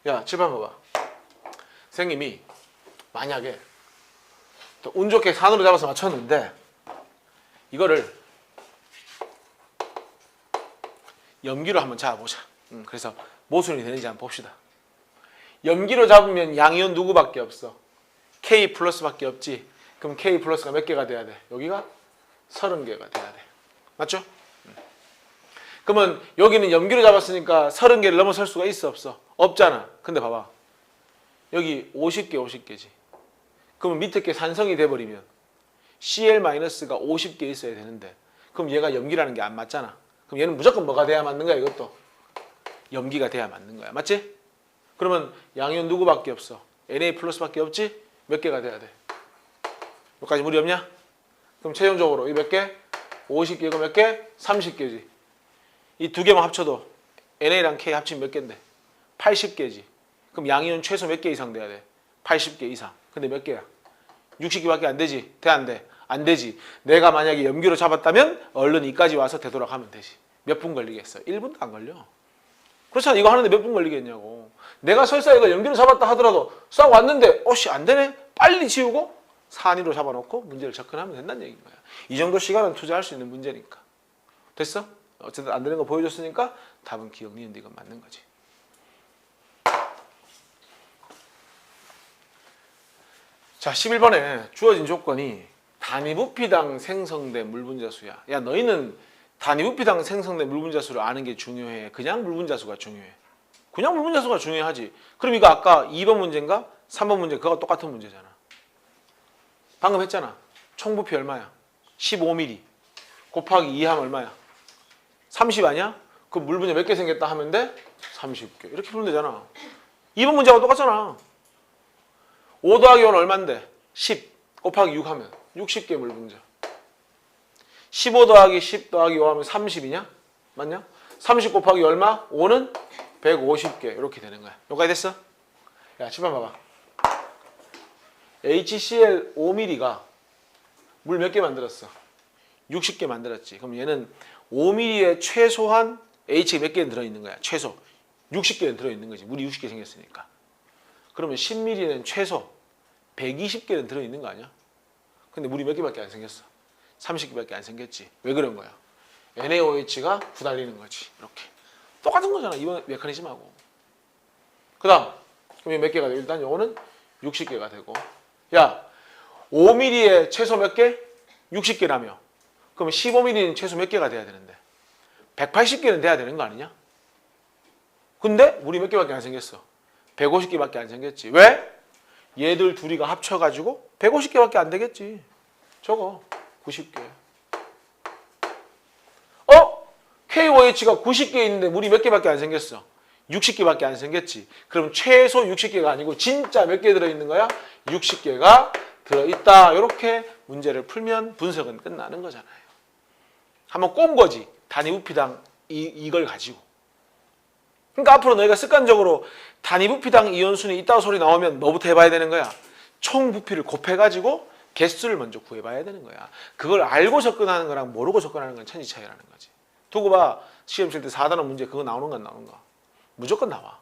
야, 7번 봐봐. 선생님이 만약에 운 좋게 산으로 잡아서 맞췄는데 이거를 염기로 한번 잡아보자. 그래서 모순이 되는지 한번 봅시다. 염기로 잡으면 양이온 누구밖에 없어? K 플러스밖에 없지. 그럼 K 플러스가 몇 개가 돼야 돼? 여기가 30개가 돼야 돼. 맞죠? 그러면 여기는 염기로 잡았으니까 30개를 넘어설 수가 있어 없어? 없잖아. 근데 봐봐. 여기 50개 50개지. 그러면 밑에 게 산성이 돼버리면 Cl-가 50개 있어야 되는데 그럼 얘가 염기라는 게 안 맞잖아. 그럼 얘는 무조건 뭐가 돼야 맞는 거야? 이것도 염기가 돼야 맞는 거야. 맞지? 그러면 양이온 누구밖에 없어? Na 플러스밖에 없지? 몇 개가 돼야 돼? 여기까지 무리 없냐? 그럼 최종적으로 이 몇 개? 50개고 몇 개? 30개지. 이 두 개만 합쳐도 NA랑 K 합치면 몇 개인데? 80개지. 그럼 양이온 최소 몇 개 이상 돼야 돼? 80개 이상. 근데 몇 개야? 60개밖에 안 되지. 돼, 안 돼? 안 되지. 내가 만약에 염기로 잡았다면 얼른 이까지 와서 되돌아가면 되지. 몇 분 걸리겠어? 1분도 안 걸려. 그렇잖아. 이거 하는데 몇 분 걸리겠냐고. 내가 설사 이거 염기로 잡았다 하더라도 싹 왔는데 어씨 안 되네? 빨리 지우고 산이로 잡아놓고 문제를 접근하면 된다는 얘기인 거야. 이 정도 시간은 투자할 수 있는 문제니까. 됐어? 어쨌든 안 되는 거 보여줬으니까 답은 기억, 니은, 디귿 맞는 거지. 자, 11번에 주어진 조건이 단위부피당 생성된 물분자수야. 야, 너희는 단위부피당 생성된 물분자수를 아는 게 중요해? 그냥 물분자수가 중요해? 그냥 물분자수가 중요하지. 그럼 이거 아까 2번 문제인가? 3번 문제 그거가 똑같은 문제잖아. 방금 했잖아. 총부피 얼마야? 15mm 곱하기 2 하면 얼마야? 30 아니야? 그럼 물분자 몇 개 생겼다 하면 돼? 30개. 이렇게 풀면 되잖아. 2번 문제하고 똑같잖아. 5 더하기 5는 얼만데? 10 곱하기 6 하면 60개 물분자. 15 더하기 10 더하기 5 하면 30이냐? 맞냐? 30 곱하기 얼마? 5는 150개. 이렇게 되는 거야. 여기까지 됐어? 야, 칠판 봐봐. HCl 5mm가 물 몇 개 만들었어? 60개 만들었지. 그럼 얘는 5mm에 최소한 H가 몇 개는 들어있는 거야? 최소 60개는 들어있는 거지. 물이 60개 생겼으니까. 그러면 10mm는 최소 120개는 들어있는 거 아니야? 근데 물이 몇 개밖에 안 생겼어? 30개밖에 안 생겼지. 왜 그런 거야? NaOH가 후달리는 거지. 이렇게. 똑같은 거잖아. 이번 메커니즘하고. 그 다음 그럼 몇 개가 돼? 일단 요거는 60개가 되고. 야, 5mm에 최소 몇 개? 60개라며. 그럼 15mm는 최소 몇 개가 돼야 되는데? 180개는 돼야 되는 거 아니냐? 근데 물이 몇 개밖에 안 생겼어? 150개밖에 안 생겼지. 왜? 얘들 둘이가 합쳐가지고 150개밖에 안 되겠지. 저거 90개. KOH가 90개 있는데 물이 몇 개밖에 안 생겼어? 60개밖에 안 생겼지. 그럼 최소 60개가 아니고 진짜 몇 개 들어있는 거야? 60개가 들어있다. 이렇게 문제를 풀면 분석은 끝나는 거잖아요. 한번 꼽은 거지. 단위부피당 이걸 가지고. 그러니까 앞으로 너희가 습관적으로 단위부피당 이온순위 있다고 소리 나오면 뭐부터 해봐야 되는 거야? 총 부피를 곱해가지고 개수를 먼저 구해봐야 되는 거야. 그걸 알고 접근하는 거랑 모르고 접근하는 건 천지 차이라는 거지. 두고 봐. 시험 칠 때 4단원 문제 그거 나오는 건 나오는가? 무조건 나와.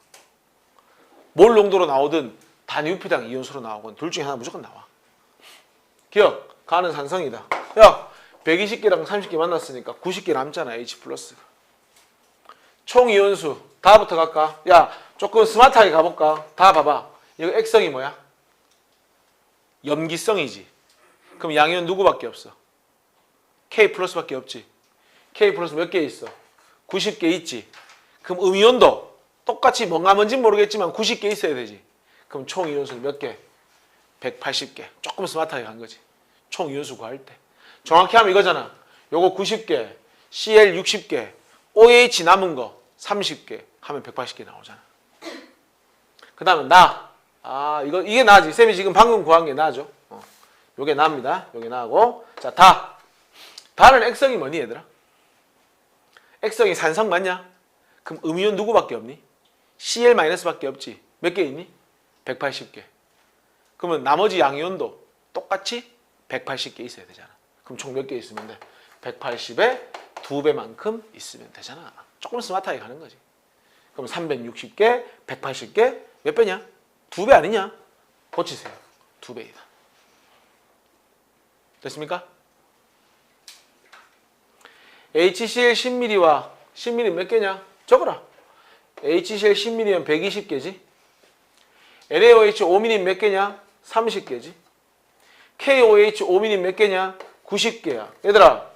몰 농도로 나오든 단위부피당 이온수로 나오건 둘 중에 하나 무조건 나와. 기억, 가는 산성이다. 야, 120개랑 30개 만났으니까 90개 남잖아, H 플러스가. 총 이온수 다부터 갈까? 야, 조금 스마트하게 가볼까? 다 봐봐. 이거 액성이 뭐야? 염기성이지. 그럼 양이온 누구밖에 없어? K 플러스밖에 없지. K 플러스 몇 개 있어? 90개 있지. 그럼 음이온도 똑같이 뭔가 뭔진 모르겠지만 90개 있어야 되지. 그럼 총 이온수는 몇 개? 180개. 조금 스마트하게 간 거지. 총 이온수 구할 때. 정확히 하면 이거잖아. 요거 90개, Cl 60개, OH 남은 거 30개 하면 180개 나오잖아. 그 다음에 나. 이게 나지. 쌤이 지금 방금 구한 게 나죠. 요게 나입니다. 요게 나고. 자, 다. 다는 액성이 뭐니, 얘들아? 액성이 산성 맞냐? 그럼 음이온 누구밖에 없니? Cl-밖에 없지. 몇 개 있니? 180개. 그러면 나머지 양이온도 똑같이 180개 있어야 되잖아. 그럼 총 몇 개 있으면 돼? 180에 2배만큼 있으면 되잖아. 조금 스마트하게 가는 거지. 그럼 360개, 180개 몇 배냐? 2배 아니냐? 고치세요. 2배이다. 됐습니까? HCl 10mm와 10mm 몇 개냐? 적어라. HCl 10mm면 120개지. NaOH 5mm 몇 개냐? 30개지. KOH 5mm 몇 개냐? 90개야. 얘들아,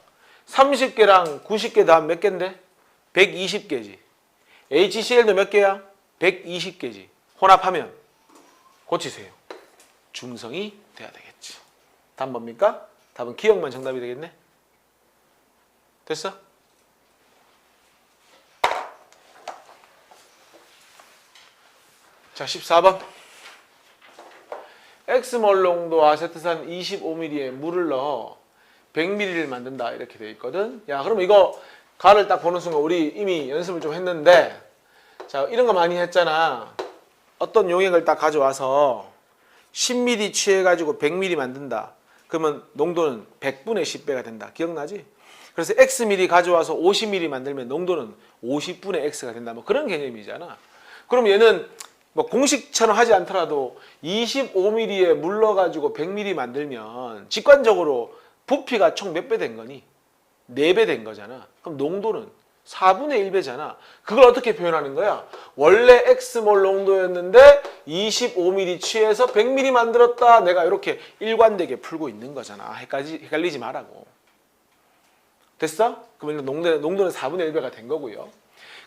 30개랑 90개 다 몇 개인데? 120개지. HCl도 몇 개야? 120개지. 혼합하면 고치세요. 중성이 돼야 되겠지. 답은 뭡니까? 답은 기억만 정답이 되겠네. 됐어? 자, 14번. X몰 농도 아세트산 25ml에 물을 넣어 100ml를 만든다. 이렇게 되어 있거든. 야, 그럼 이거 가를 딱 보는 순간 우리 이미 연습을 좀 했는데, 자, 이런 거 많이 했잖아. 어떤 용액을 딱 가져와서 10ml 취해가지고 100ml 만든다. 그러면 농도는 100분의 10배가 된다. 기억나지? 그래서 Xml 가져와서 50ml 만들면 농도는 50분의 X가 된다. 뭐 그런 개념이잖아. 그럼 얘는 뭐 공식처럼 하지 않더라도 25ml에 물 넣어가지고 100ml 만들면 직관적으로 부피가 총 몇 배 된 거니? 4배 된 거잖아. 그럼 농도는 4분의 1배잖아. 그걸 어떻게 표현하는 거야? 원래 X몰 농도였는데 25ml 취해서 100ml 만들었다. 내가 이렇게 일관되게 풀고 있는 거잖아. 헷갈리지 말라고. 됐어? 그러면 농도는 4분의 1배가 된 거고요.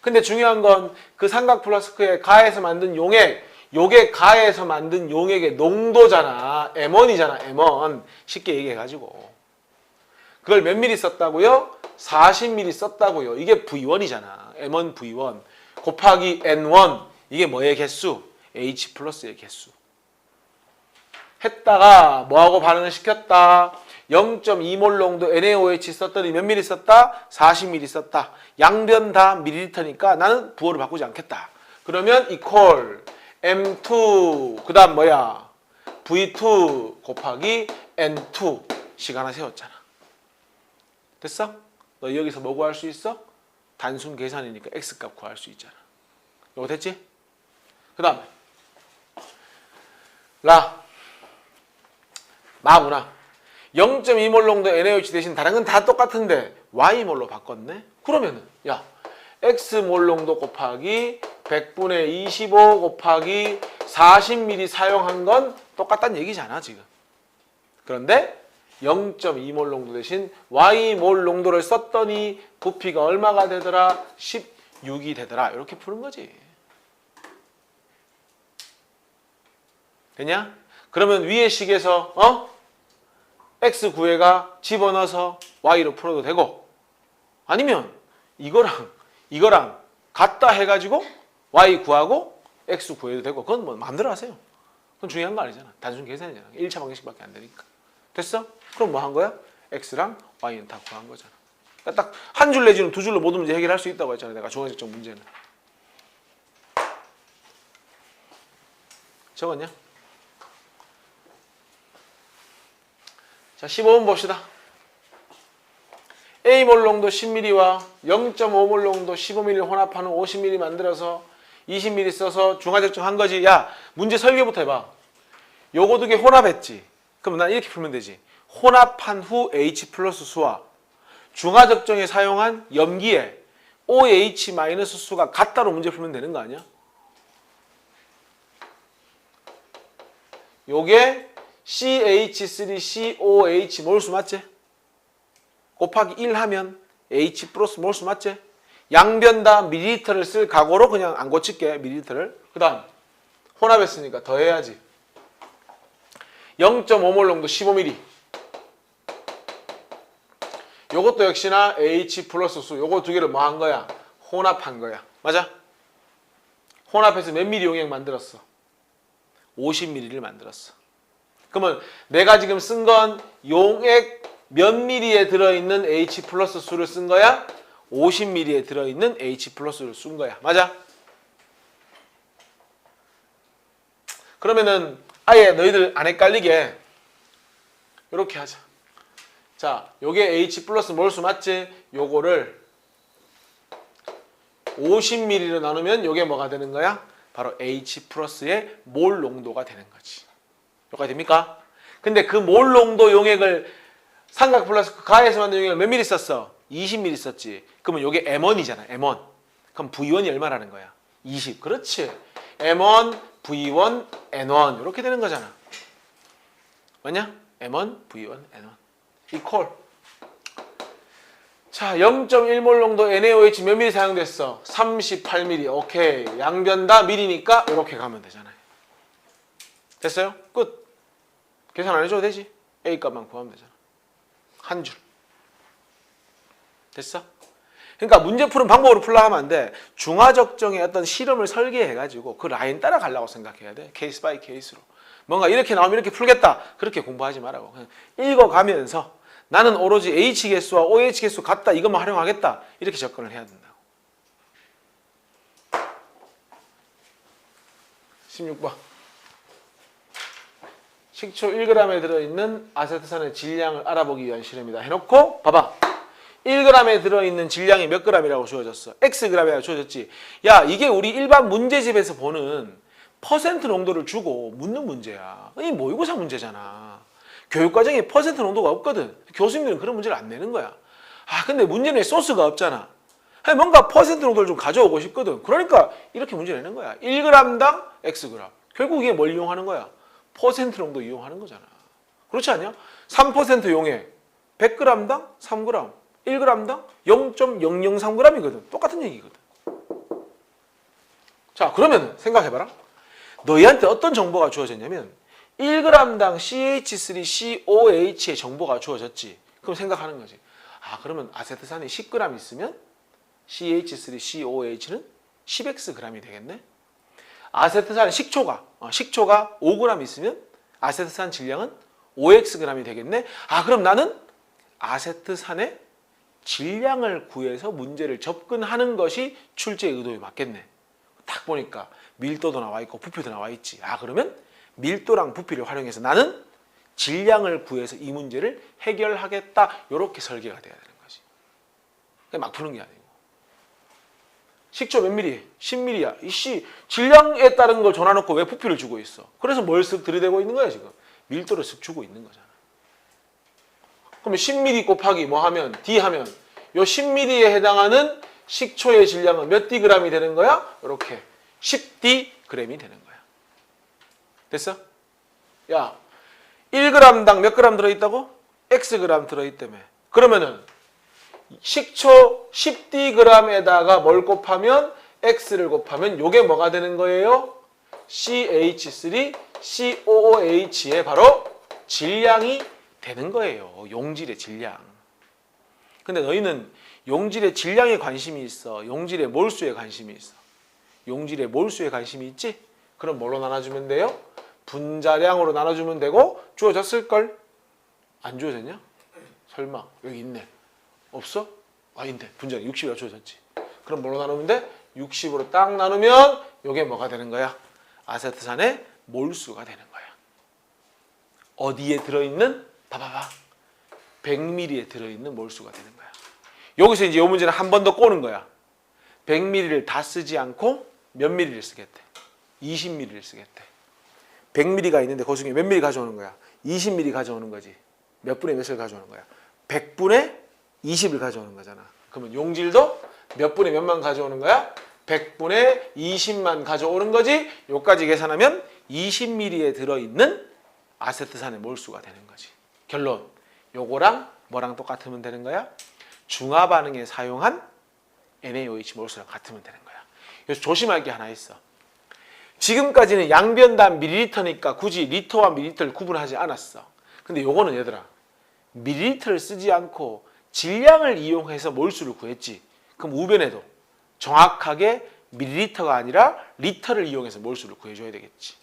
근데 중요한 건 그 삼각 플라스크에 가해서 만든 용액, 요게 가해서 만든 용액의 농도잖아. M1이잖아. M1. 쉽게 얘기해가지고. 그걸 몇 미리 썼다고요? 40ml 썼다고요. 이게 V1이잖아. M1 V1 곱하기 N1. 이게 뭐의 개수? H 플러스의 개수. 했다가 뭐하고 반응을 시켰다? 0.2몰 농도 NaOH 썼더니 몇 미리 썼다? 40ml 썼다. 양변 다 밀리리터니까 나는 부호를 바꾸지 않겠다. 그러면 equal M2 그 다음 뭐야? V2 곱하기 N2 식 하나 세웠잖아. 됐어? 너 여기서 뭐 구할 수 있어? 단순 계산이니까 X값 구할 수 있잖아. 이거 됐지? 그 다음에 마구나. 0.2몰 농도 NaOH 대신 다른 건 다 똑같은데 Y몰로 바꿨네? 그러면은 야 X몰 농도 곱하기 100분의 25 곱하기 40ml 사용한 건 똑같다는 얘기잖아 지금. 그런데 0.2몰 농도 대신 Y몰 농도를 썼더니 부피가 얼마가 되더라? 16이 되더라. 이렇게 푸는 거지. 되냐? 그러면 위의 식에서 X 구해가 집어넣어서 Y로 풀어도 되고 아니면 이거랑 같다 해가지고 Y 구하고 X 구해도 되고 그건 뭐 마음대로 하세요. 그건 중요한 거 아니잖아. 단순 계산이잖아. 1차 방정식밖에 안 되니까. 됐어? 그럼 뭐 한 거야? X랑 Y는 다 구한 거잖아. 그러니까 딱 한 줄 내지는 두 줄로 모든 문제 해결할 수 있다고 했잖아. 내가 중앙적정 문제는. 적었냐? 자, 15번 봅시다. A몰 농도 10ml와 0.5몰 농도 15ml 혼합하는 50ml 만들어서 20ml 써서 중화적정 한 거지. 야, 문제 설계부터 해봐. 요거 두 개 혼합했지. 그럼 난 이렇게 풀면 되지. 혼합한 후 H 플러스 수와 중화적정에 사용한 염기의 OH 마이너스 수가 같다로 문제 풀면 되는 거 아니야? 요게 CH3COH 몰수 맞지? 곱하기 1 하면 H 플러스 몰수 맞지? 양변 다 밀리리터를 쓸 각오로 그냥 안 고칠게 밀리리터를. 그 다음 혼합했으니까 더해야지. 0.5몰 농도 15ml. 요것도 역시나 H 플러스 수. 요거 두 개를 뭐 한 거야? 혼합한 거야. 맞아? 혼합해서 몇 ml 용액 만들었어? 50ml를 만들었어. 그러면 내가 지금 쓴 건 용액 몇 ml에 들어있는 H 플러스 수를 쓴 거야? 50ml에 들어있는 H 플러스를 쓴 거야. 맞아? 그러면은 아예 너희들 안 헷갈리게 이렇게 하자. 자, 요게 H 플러스 몰수 맞지? 요거를 50ml로 나누면 요게 뭐가 되는 거야? 바로 H 플러스의 몰 농도가 되는 거지. 여기까지 됩니까? 근데 그 몰 농도 용액을 삼각 플라스크 가해서 만든 용액을 몇 미리 썼어? 20ml 썼지. 그러면 요게 M1이잖아. M1. 그럼 V1이 얼마라는 거야? 20. 그렇지. M1, V1, N1 이렇게 되는 거잖아. 맞냐? M1, V1, N1. equal. 자, 0.1몰 농도 NaOH 몇 미리 사용됐어? 38ml. 오케이. 양변 다 미리니까 이렇게 가면 되잖아요. 됐어요? 끝. 계산 안 해줘도 되지. A 값만 구하면 되잖아. 한 줄. 됐어? 그러니까 문제 푸는 방법으로 풀라 하면 안 돼. 중화적정의 어떤 실험을 설계해가지고 그 라인 따라가려고 생각해야 돼. 케이스 바이 케이스로. 뭔가 이렇게 나오면 이렇게 풀겠다. 그렇게 공부하지 말라고. 그냥 읽어가면서 나는 오로지 H 개수와 OH 개수 같다. 이것만 활용하겠다. 이렇게 접근을 해야 된다고. 16번. 식초 1g에 들어있는 아세트산의 질량을 알아보기 위한 실험이다 해놓고 봐봐. 1g에 들어있는 질량이 몇 g이라고 주어졌어? xg이라고 주어졌지. 야, 이게 우리 일반 문제집에서 보는 퍼센트 농도를 주고 묻는 문제야. 이 모의고사 문제잖아. 교육과정에 퍼센트 농도가 없거든. 교수님들은 그런 문제를 안 내는 거야. 아, 근데 문제는 소스가 없잖아. 뭔가 퍼센트 농도를 좀 가져오고 싶거든. 그러니까 이렇게 문제 내는 거야. 1g당 xg. 결국 이게 뭘 이용하는 거야? 퍼센트 농도 이용하는 거잖아. 그렇지 않냐? 3% 이용해. 100g당 3g. 1g당 0.003g이거든. 똑같은 얘기거든. 자, 그러면 생각해봐라. 너희한테 어떤 정보가 주어졌냐면 1g당 CH3COH의 정보가 주어졌지. 그럼 생각하는 거지. 아, 그러면 아세트산이 10g 있으면 CH3COH는 10xg이 되겠네. 아세트산 식초가 5g 있으면 아세트산 질량은 5xg이 되겠네. 아, 그럼 나는 아세트산의 질량을 구해서 문제를 접근하는 것이 출제의 의도에 맞겠네. 딱 보니까 밀도도 나와 있고 부피도 나와 있지. 아, 그러면 밀도랑 부피를 활용해서 나는 질량을 구해서 이 문제를 해결하겠다. 이렇게 설계가 돼야 되는 거지. 막 푸는 게 아니고. 식초 몇 미리? 10mm야. 이씨 질량에 따른 걸 전화놓고 왜 부피를 주고 있어? 그래서 뭘 쓱 들이대고 있는 거야 지금? 밀도를 쓱 주고 있는 거잖아. 그러면 10mm 곱하기 뭐 하면 D 하면 요 10mm에 해당하는 식초의 질량은 몇 Dg이 되는 거야? 이렇게 10Dg이 되는 거야. 됐어? 야, 1g당 몇 g 들어있다고? xg 들어있다며. 그러면은 식초 10Dg에다가 뭘 곱하면 x를 곱하면 요게 뭐가 되는 거예요? CH3COOH의 바로 질량이 되는 거예요. 용질의 질량. 근데 너희는 용질의 질량에 관심이 있어? 용질의 몰수에 관심이 있어? 용질의 몰수에 관심이 있지? 그럼 뭘로 나눠주면 돼요? 분자량으로 나눠주면 되고 주어졌을걸? 안 주어졌냐? 설마 여기 있네. 없어? 아닌데 분자량 60이라 주어졌지. 그럼 뭘로 나누면 돼? 60으로 딱 나누면 이게 뭐가 되는 거야? 아세트산의 몰수가 되는 거야. 어디에 들어있는? 봐봐봐. 100ml에 들어있는 몰수가 되는 거야. 여기서 이제 이 문제는 한 번 더 꼬는 거야. 100ml를 다 쓰지 않고 몇 ml를 쓰겠대? 20ml를 쓰겠대. 100ml가 있는데 그 중에 몇 ml 가져오는 거야? 20ml 가져오는 거지. 몇 분의 몇을 가져오는 거야? 100분의 20을 가져오는 거잖아. 그러면 용질도 몇 분의 몇만 가져오는 거야? 100분의 20만 가져오는 거지. 요까지 계산하면 20ml에 들어있는 아세트산의 몰수가 되는 거지. 결론. 요거랑 뭐랑 똑같으면 되는 거야? 중화 반응에 사용한 NaOH 몰수랑 같으면 되는 거야. 그래서 조심할 게 하나 있어. 지금까지는 양변당 밀리리터니까 굳이 리터와 밀리리터를 구분하지 않았어. 근데 요거는 얘들아, 밀리리터를 쓰지 않고 질량을 이용해서 몰수를 구했지. 그럼 우변에도 정확하게 밀리리터가 아니라 리터를 이용해서 몰수를 구해줘야 되겠지.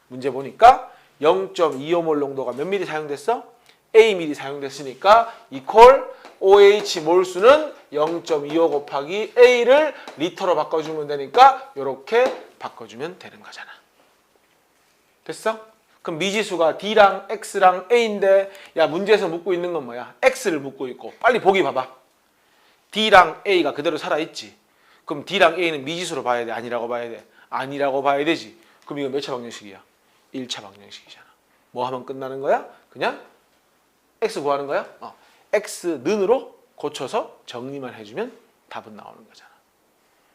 문제 보니까 0.25몰 농도가 몇 미리 사용됐어? A밀이 사용됐으니까 이퀄 OH 몰수는 0.25 곱하기 A를 리터로 바꿔주면 되니까 이렇게 바꿔주면 되는 거잖아. 됐어? 그럼 미지수가 D랑 X랑 A인데 야, 문제에서 묻고 있는 건 뭐야? X를 묻고 있고 빨리 보기 봐봐. D랑 A가 그대로 살아있지. 그럼 D랑 A는 미지수로 봐야 돼? 아니라고 봐야 돼? 아니라고 봐야 되지. 그럼 이거 몇 차 방정식이야? 1차 방정식이잖아. 뭐 하면 끝나는 거야? 그냥 X 구하는 거야? X는으로 고쳐서 정리만 해주면 답은 나오는 거잖아.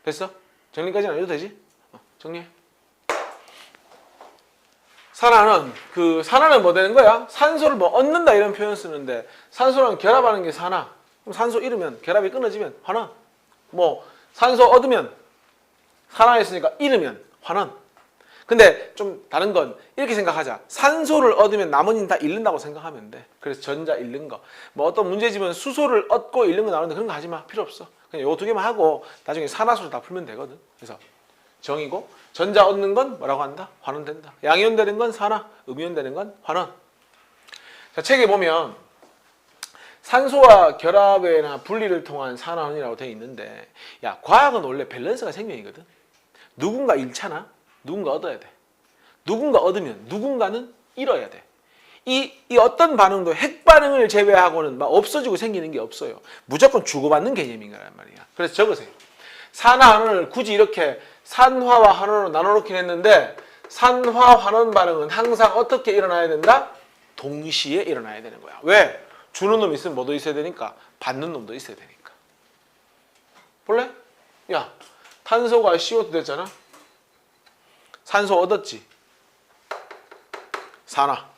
됐어? 정리까지는 안 해도 되지? 정리해. 산화는 뭐 되는 거야? 산소를 뭐 얻는다 이런 표현 쓰는데 산소랑 결합하는 게 산화. 그럼 산소 잃으면 결합이 끊어지면 환원. 뭐 산소 얻으면 산화했으니까 잃으면 환원. 근데 좀 다른 건 이렇게 생각하자. 산소를 얻으면 나머지는 다 잃는다고 생각하면 돼. 그래서 전자 잃는 거. 뭐 어떤 문제지만 수소를 얻고 잃는 거 나오는데 그런 거 하지 마. 필요 없어. 그냥 요거 두 개만 하고 나중에 산화수를 다 풀면 되거든. 그래서 정이고 전자 얻는 건 뭐라고 한다? 환원된다. 양이온 되는 건 산화, 음이온 되는 건 환원. 자, 책에 보면 산소와 결합이나 분리를 통한 산화원이라고 되어 있는데 야, 과학은 원래 밸런스가 생명이거든. 누군가 잃잖아. 누군가 얻어야 돼. 누군가 얻으면 누군가는 잃어야 돼. 이 어떤 반응도 핵 반응을 제외하고는 막 없어지고 생기는 게 없어요. 무조건 주고받는 개념인 거란 말이야. 그래서 적으세요. 산화 환원을 굳이 이렇게 산화와 환원으로 나눠놓긴 했는데 산화 환원 반응은 항상 어떻게 일어나야 된다? 동시에 일어나야 되는 거야. 왜? 주는 놈 있으면 뭐도 있어야 되니까 받는 놈도 있어야 되니까. 볼래? 야, 탄소가 CO2 됐잖아. 산소 얻었지. 산화.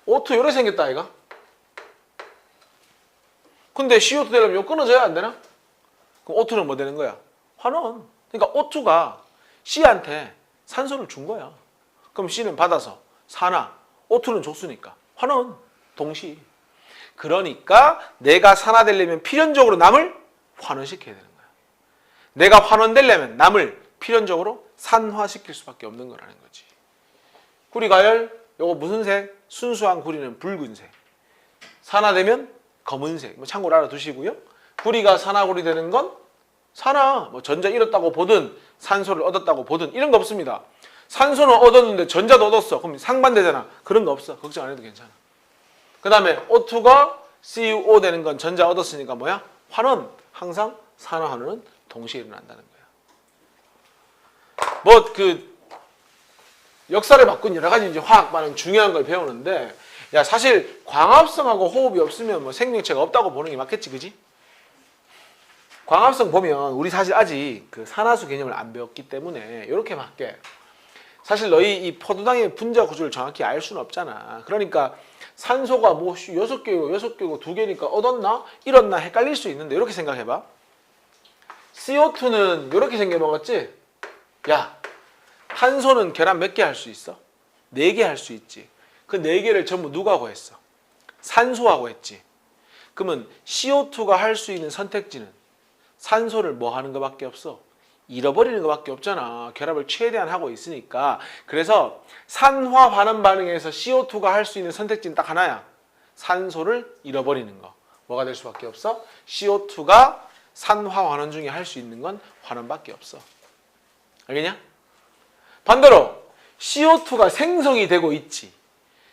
O2 요래 생겼다 아이가? 근데 CO2 되려면 이거 끊어져야 안 되나? 그럼 O2는 뭐 되는 거야? 환원. 그러니까 O2가 C한테 산소를 준 거야. 그럼 C는 받아서 산화. O2는 줬으니까 환원. 동시. 그러니까 내가 산화되려면 필연적으로 남을 환원시켜야 되는 거야. 내가 환원되려면 남을 필연적으로 산화시킬 수밖에 없는 거라는 거지. 구리가열, 요거 무슨 색? 순수한 구리는 붉은색. 산화되면 검은색. 뭐 참고로 알아두시고요. 구리가 산화구리 되는 건 산화, 뭐 전자 잃었다고 보든 산소를 얻었다고 보든 이런 거 없습니다. 산소는 얻었는데 전자도 얻었어. 그럼 상반되잖아. 그런 거 없어. 걱정 안 해도 괜찮아. 그 다음에 O2가 CuO 되는 건 전자 얻었으니까 뭐야? 환원. 항상 산화 환원은 동시에 일어난다는 거야. 뭐 역사를 바꾼 여러 가지 이제 화학 반응 중요한 걸 배우는데, 야 사실 광합성하고 호흡이 없으면 뭐 생명체가 없다고 보는 게 맞겠지, 그지? 광합성 보면 우리 사실 아직 그 산화수 개념을 안 배웠기 때문에 이렇게 맞게. 사실 너희 이 포도당의 분자 구조를 정확히 알 수는 없잖아. 그러니까 산소가 뭐 6개고 6개고 2개니까 얻었나? 잃었나? 헷갈릴 수 있는데 이렇게 생각해봐. CO2는 이렇게 생겨먹었지? 야, 탄소는 계란 몇 개 할 수 있어? 4개 할 수 있지. 그 4개를 전부 누가 구했어? 산소하고 했지. 그러면 CO2가 할 수 있는 선택지는 산소를 뭐 하는 것밖에 없어? 잃어버리는 것밖에 없잖아. 결합을 최대한 하고 있으니까. 그래서 산화 환원 반응에서 CO2가 할 수 있는 선택지는 딱 하나야. 산소를 잃어버리는 거. 뭐가 될 수밖에 없어? CO2가 산화 환원 중에 할 수 있는 건 환원밖에 없어. 알겠냐? 반대로 CO2가 생성이 되고 있지.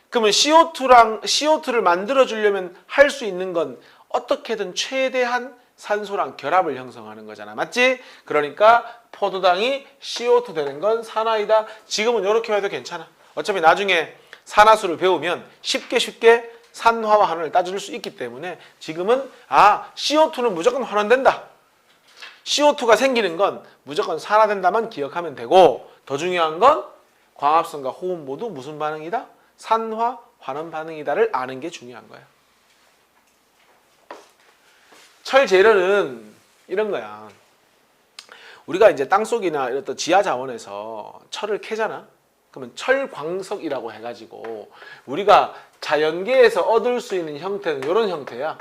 그러면 CO2를 만들어 주려면 할 수 있는 건 어떻게든 최대한 산소랑 결합을 형성하는 거잖아. 맞지? 그러니까 포도당이 CO2 되는 건 산화이다. 지금은 이렇게 해도 괜찮아. 어차피 나중에 산화수를 배우면 쉽게 산화와 환원을 따져줄 수 있기 때문에 지금은 CO2는 무조건 환원된다. CO2가 생기는 건 무조건 산화된다만 기억하면 되고, 더 중요한 건 광합성과 호흡 모두 무슨 반응이다? 산화 환원 반응이다를 아는 게 중요한 거야. 철 재료는 이런 거야. 우리가 이제 땅속이나 이런 지하 자원에서 철을 캐잖아. 그러면 철광석이라고 해가지고 우리가 자연계에서 얻을 수 있는 형태는 이런 형태야.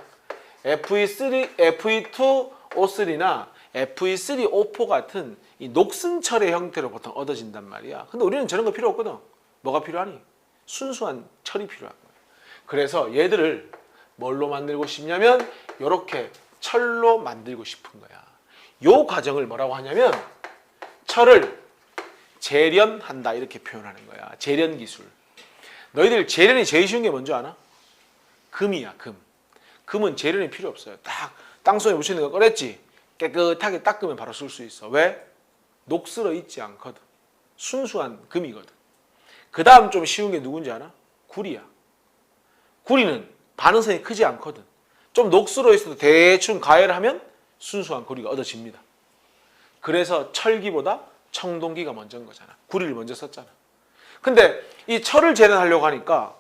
Fe2O3나 Fe3O4 같은 이 녹슨철의 형태로 보통 얻어진단 말이야. 근데 우리는 저런 거 필요 없거든. 뭐가 필요하니? 순수한 철이 필요한 거야. 그래서 얘들을 뭘로 만들고 싶냐면 이렇게 철로 만들고 싶은 거야. 요 과정을 뭐라고 하냐면 철을 재련한다 이렇게 표현하는 거야. 재련 기술. 너희들 재련이 제일 쉬운 게 뭔지 아나? 금이야, 금. 금은 재련이 필요 없어요. 딱 땅속에 묻히는 거 꺼냈지? 깨끗하게 닦으면 바로 쓸 수 있어. 왜? 녹슬어 있지 않거든. 순수한 금이거든. 그 다음 좀 쉬운 게 누군지 아나? 구리야. 구리는 반응성이 크지 않거든. 좀 녹슬어 있어도 대충 가열하면 순수한 구리가 얻어집니다. 그래서 철기보다 청동기가 먼저인 거잖아. 구리를 먼저 썼잖아. 근데 이 철을 재련하려고 하니까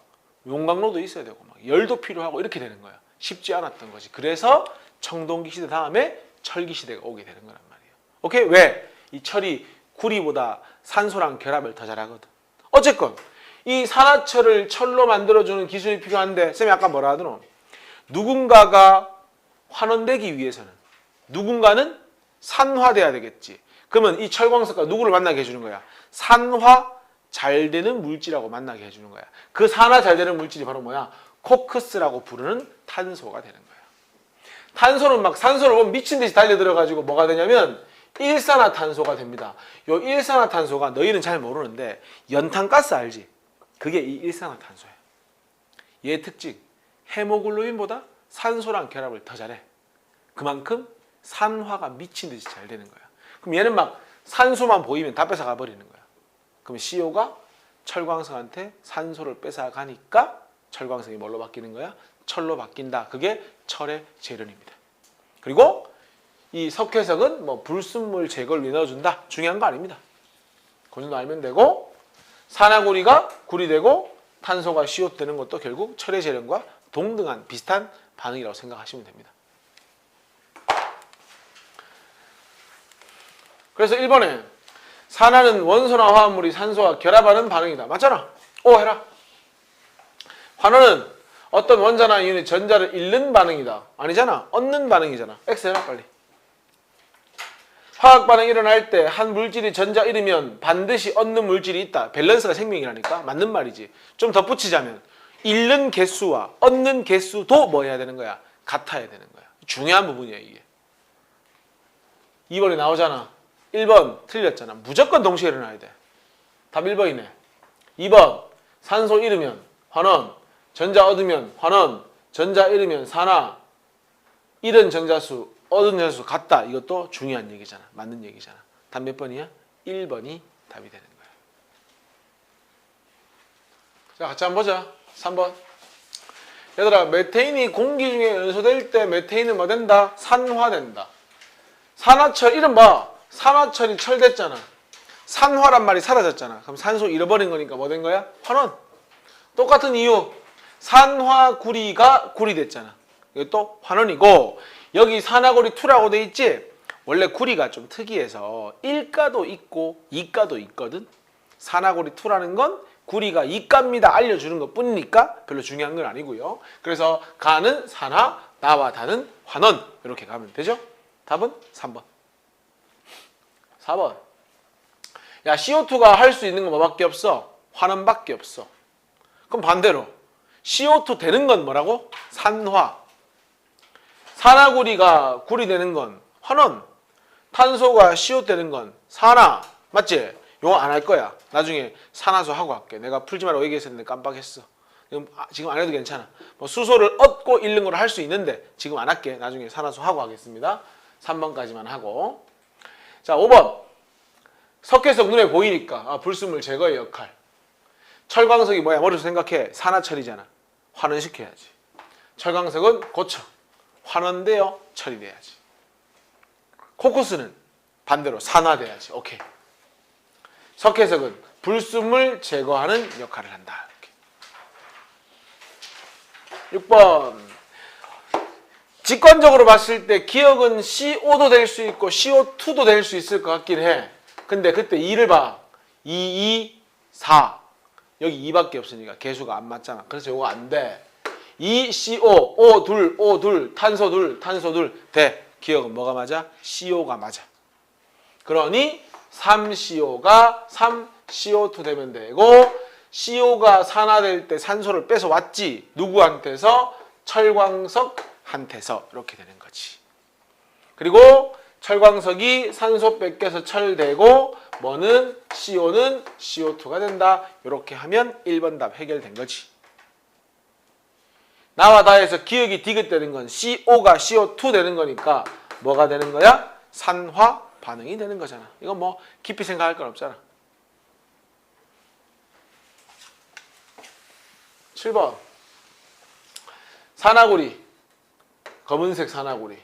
용광로도 있어야 되고 막 열도 필요하고 이렇게 되는 거야. 쉽지 않았던 거지. 그래서 청동기 시대 다음에 철기 시대가 오게 되는 거란 말이에요. 오케이? 왜? 이 철이 구리보다 산소랑 결합을 더 잘하거든. 어쨌건 이 산화철을 철로 만들어주는 기술이 필요한데 쌤이 아까 뭐라 하더노? 누군가가 환원되기 위해서는 누군가는 산화돼야 되겠지. 그러면 이 철광석과 누구를 만나게 해주는 거야? 산화 잘 되는 물질하고 만나게 해주는 거야. 그 산화 잘 되는 물질이 바로 뭐야? 코크스라고 부르는 탄소가 되는 거야. 탄소는 막 산소를 보면 미친 듯이 달려들어가지고 뭐가 되냐면 일산화탄소가 됩니다. 요 일산화탄소가 너희는 잘 모르는데 연탄가스 알지? 그게 이 일산화탄소예요. 얘의 특징, 헤모글로빈보다 산소랑 결합을 더 잘해. 그만큼 산화가 미친 듯이 잘 되는 거야. 그럼 얘는 막 산소만 보이면 다 뺏어가 버리는 거야. 그럼 CO가 철광석한테 산소를 뺏어가니까 철광석이 뭘로 바뀌는 거야? 철로 바뀐다. 그게 철의 재련입니다. 그리고 이 석회석은 뭐 불순물 제거를 위해 넣어준다. 중요한 거 아닙니다. 그 정도 알면 되고, 산화구리가 구리 되고 탄소가 CO 되는 것도 결국 철의 재련과 동등한 비슷한 반응이라고 생각하시면 됩니다. 그래서 1번에 산화는 원소나 화합물이 산소와 결합하는 반응이다. 맞잖아. 오 해라. 환원은 어떤 원자나 이온이 전자를 잃는 반응이다. 아니잖아. 얻는 반응이잖아. X 해라 빨리. 화학 반응이 일어날 때 한 물질이 전자 잃으면 반드시 얻는 물질이 있다. 밸런스가 생명이라니까. 맞는 말이지. 좀 덧붙이자면 잃는 개수와 얻는 개수도 뭐 해야 되는 거야? 같아야 되는 거야. 중요한 부분이야 이게. 2번에 나오잖아. 1번 틀렸잖아. 무조건 동시에 일어나야 돼. 답 1번이네. 2번 산소 잃으면 환원, 전자 얻으면 환원, 전자 잃으면 산화, 잃은 전자수, 얻은 전자수 같다. 이것도 중요한 얘기잖아. 맞는 얘기잖아. 답 몇 번이야? 1번이 답이 되는 거야. 자, 같이 한번 보자. 3번. 얘들아, 메테인이 공기 중에 연소될 때 메테인은 뭐 된다? 산화된다. 산화철, 이름 봐. 산화철이 철됐잖아. 산화란 말이 사라졌잖아. 그럼 산소 잃어버린 거니까 뭐 된 거야? 환원. 똑같은 이유. 산화구리가 구리 됐잖아. 이것도 환원이고, 여기 산화구리 2라고 돼 있지? 원래 구리가 좀 특이해서 1가도 있고 2가도 있거든. 산화구리 2라는 건 구리가 2가입니다 알려주는 것 뿐이니까 별로 중요한 건 아니고요. 그래서 가는 산화, 나와 다는 환원. 이렇게 가면 되죠? 답은 3번. 4번. 야, CO2가 할 수 있는 건 뭐밖에 없어? 환원밖에 없어. 그럼 반대로 CO2 되는 건 뭐라고? 산화. 산화구리가 구리 되는 건 환원. 탄소가 CO 되는 건 산화. 맞지? 이거 안 할 거야. 나중에 산화수 하고 할게. 내가 풀지 말라고 얘기했었는데 깜빡했어. 지금 안 해도 괜찮아. 뭐 수소를 얻고 잃는 걸 할 수 있는데 지금 안 할게. 나중에 산화수 하고 하겠습니다. 3번까지만 하고. 자, 5번. 석회석 눈에 보이니까 불순물 제거의 역할. 철광석이 뭐야? 머릿속 생각해. 산화철이잖아. 환원시켜야지. 철광석은 고쳐. 환원되어 처리돼야지. 코쿠스는 반대로 산화돼야지. 오케이. 석회석은 불순물 제거하는 역할을 한다. 이렇게. 6번. 직관적으로 봤을 때 기억은 CO도 될 수 있고 CO2도 될 수 있을 것 같긴 해. 근데 그때 2를 봐. 2, 4. 여기 2밖에 없으니까 개수가 안 맞잖아. 그래서 이거 안 돼. 2CO, O 둘, O 둘, 탄소 둘, 탄소 둘, 돼. 기억은 뭐가 맞아? CO가 맞아. 그러니 3CO가 3CO2 되면 되고, CO가 산화될 때 산소를 뺏어왔지. 누구한테서? 철광석한테서. 이렇게 되는 거지. 그리고 철광석이 산소 뺏겨서 철되고, 뭐는? CO는 CO2가 된다. 이렇게 하면 1번 답 해결된 거지. 나와 다에서 기억이 디귿되는 건 CO가 CO2 되는 거니까 뭐가 되는 거야? 산화 반응이 되는 거잖아. 이건 뭐 깊이 생각할 건 없잖아. 7번. 산화구리. 검은색 산화구리.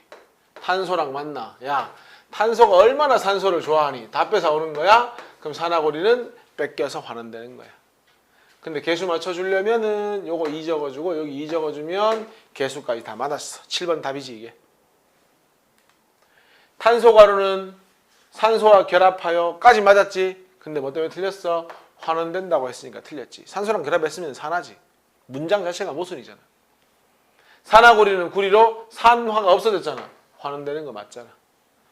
탄소랑 만나. 야, 탄소가 얼마나 산소를 좋아하니? 다 뺏어오는 거야? 그럼 산화구리는 뺏겨서 환원되는 거야. 근데 개수 맞춰주려면은 요거 2 적어주고 여기 2 적어주면 개수까지 다 맞았어. 7번 답이지 이게. 탄소가루는 산소와 결합하여까지 맞았지. 근데 뭐 때문에 틀렸어? 환원된다고 했으니까 틀렸지. 산소랑 결합했으면 산화지. 문장 자체가 모순이잖아. 산화구리는 구리로 산화가 없어졌잖아. 환원되는 거 맞잖아.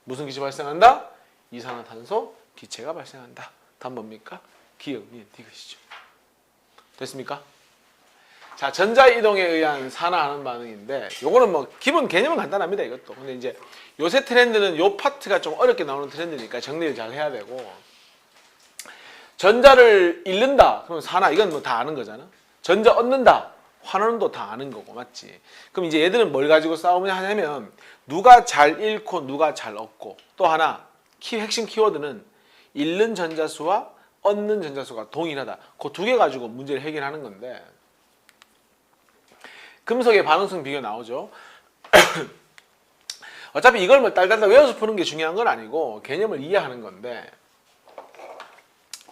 무슨 기체 발생한다? 이산화탄소 기체가 발생한다. 답 뭡니까? 기억, 니은, 디귿이죠. 됐습니까? 자, 전자이동에 의한 산화하는 반응인데 요거는 뭐 기본 개념은 간단합니다. 이것도. 근데 이제 요새 트렌드는 요 파트가 좀 어렵게 나오는 트렌드니까 정리를 잘 해야 되고, 전자를 잃는다. 그럼 산화. 이건 뭐 다 아는 거잖아. 전자 얻는다. 환원도 다 아는 거고, 맞지? 그럼 이제 얘들은 뭘 가지고 싸움을 하냐면 누가 잘 잃고 누가 잘 얻고, 또 하나 핵심 키워드는 잃는 전자수와 얻는 전자수가 동일하다. 그 두 개 가지고 문제를 해결하는 건데, 금속의 반응성 비교 나오죠. 어차피 이걸 뭐 딸딸딸 외워서 푸는 게 중요한 건 아니고 개념을 이해하는 건데,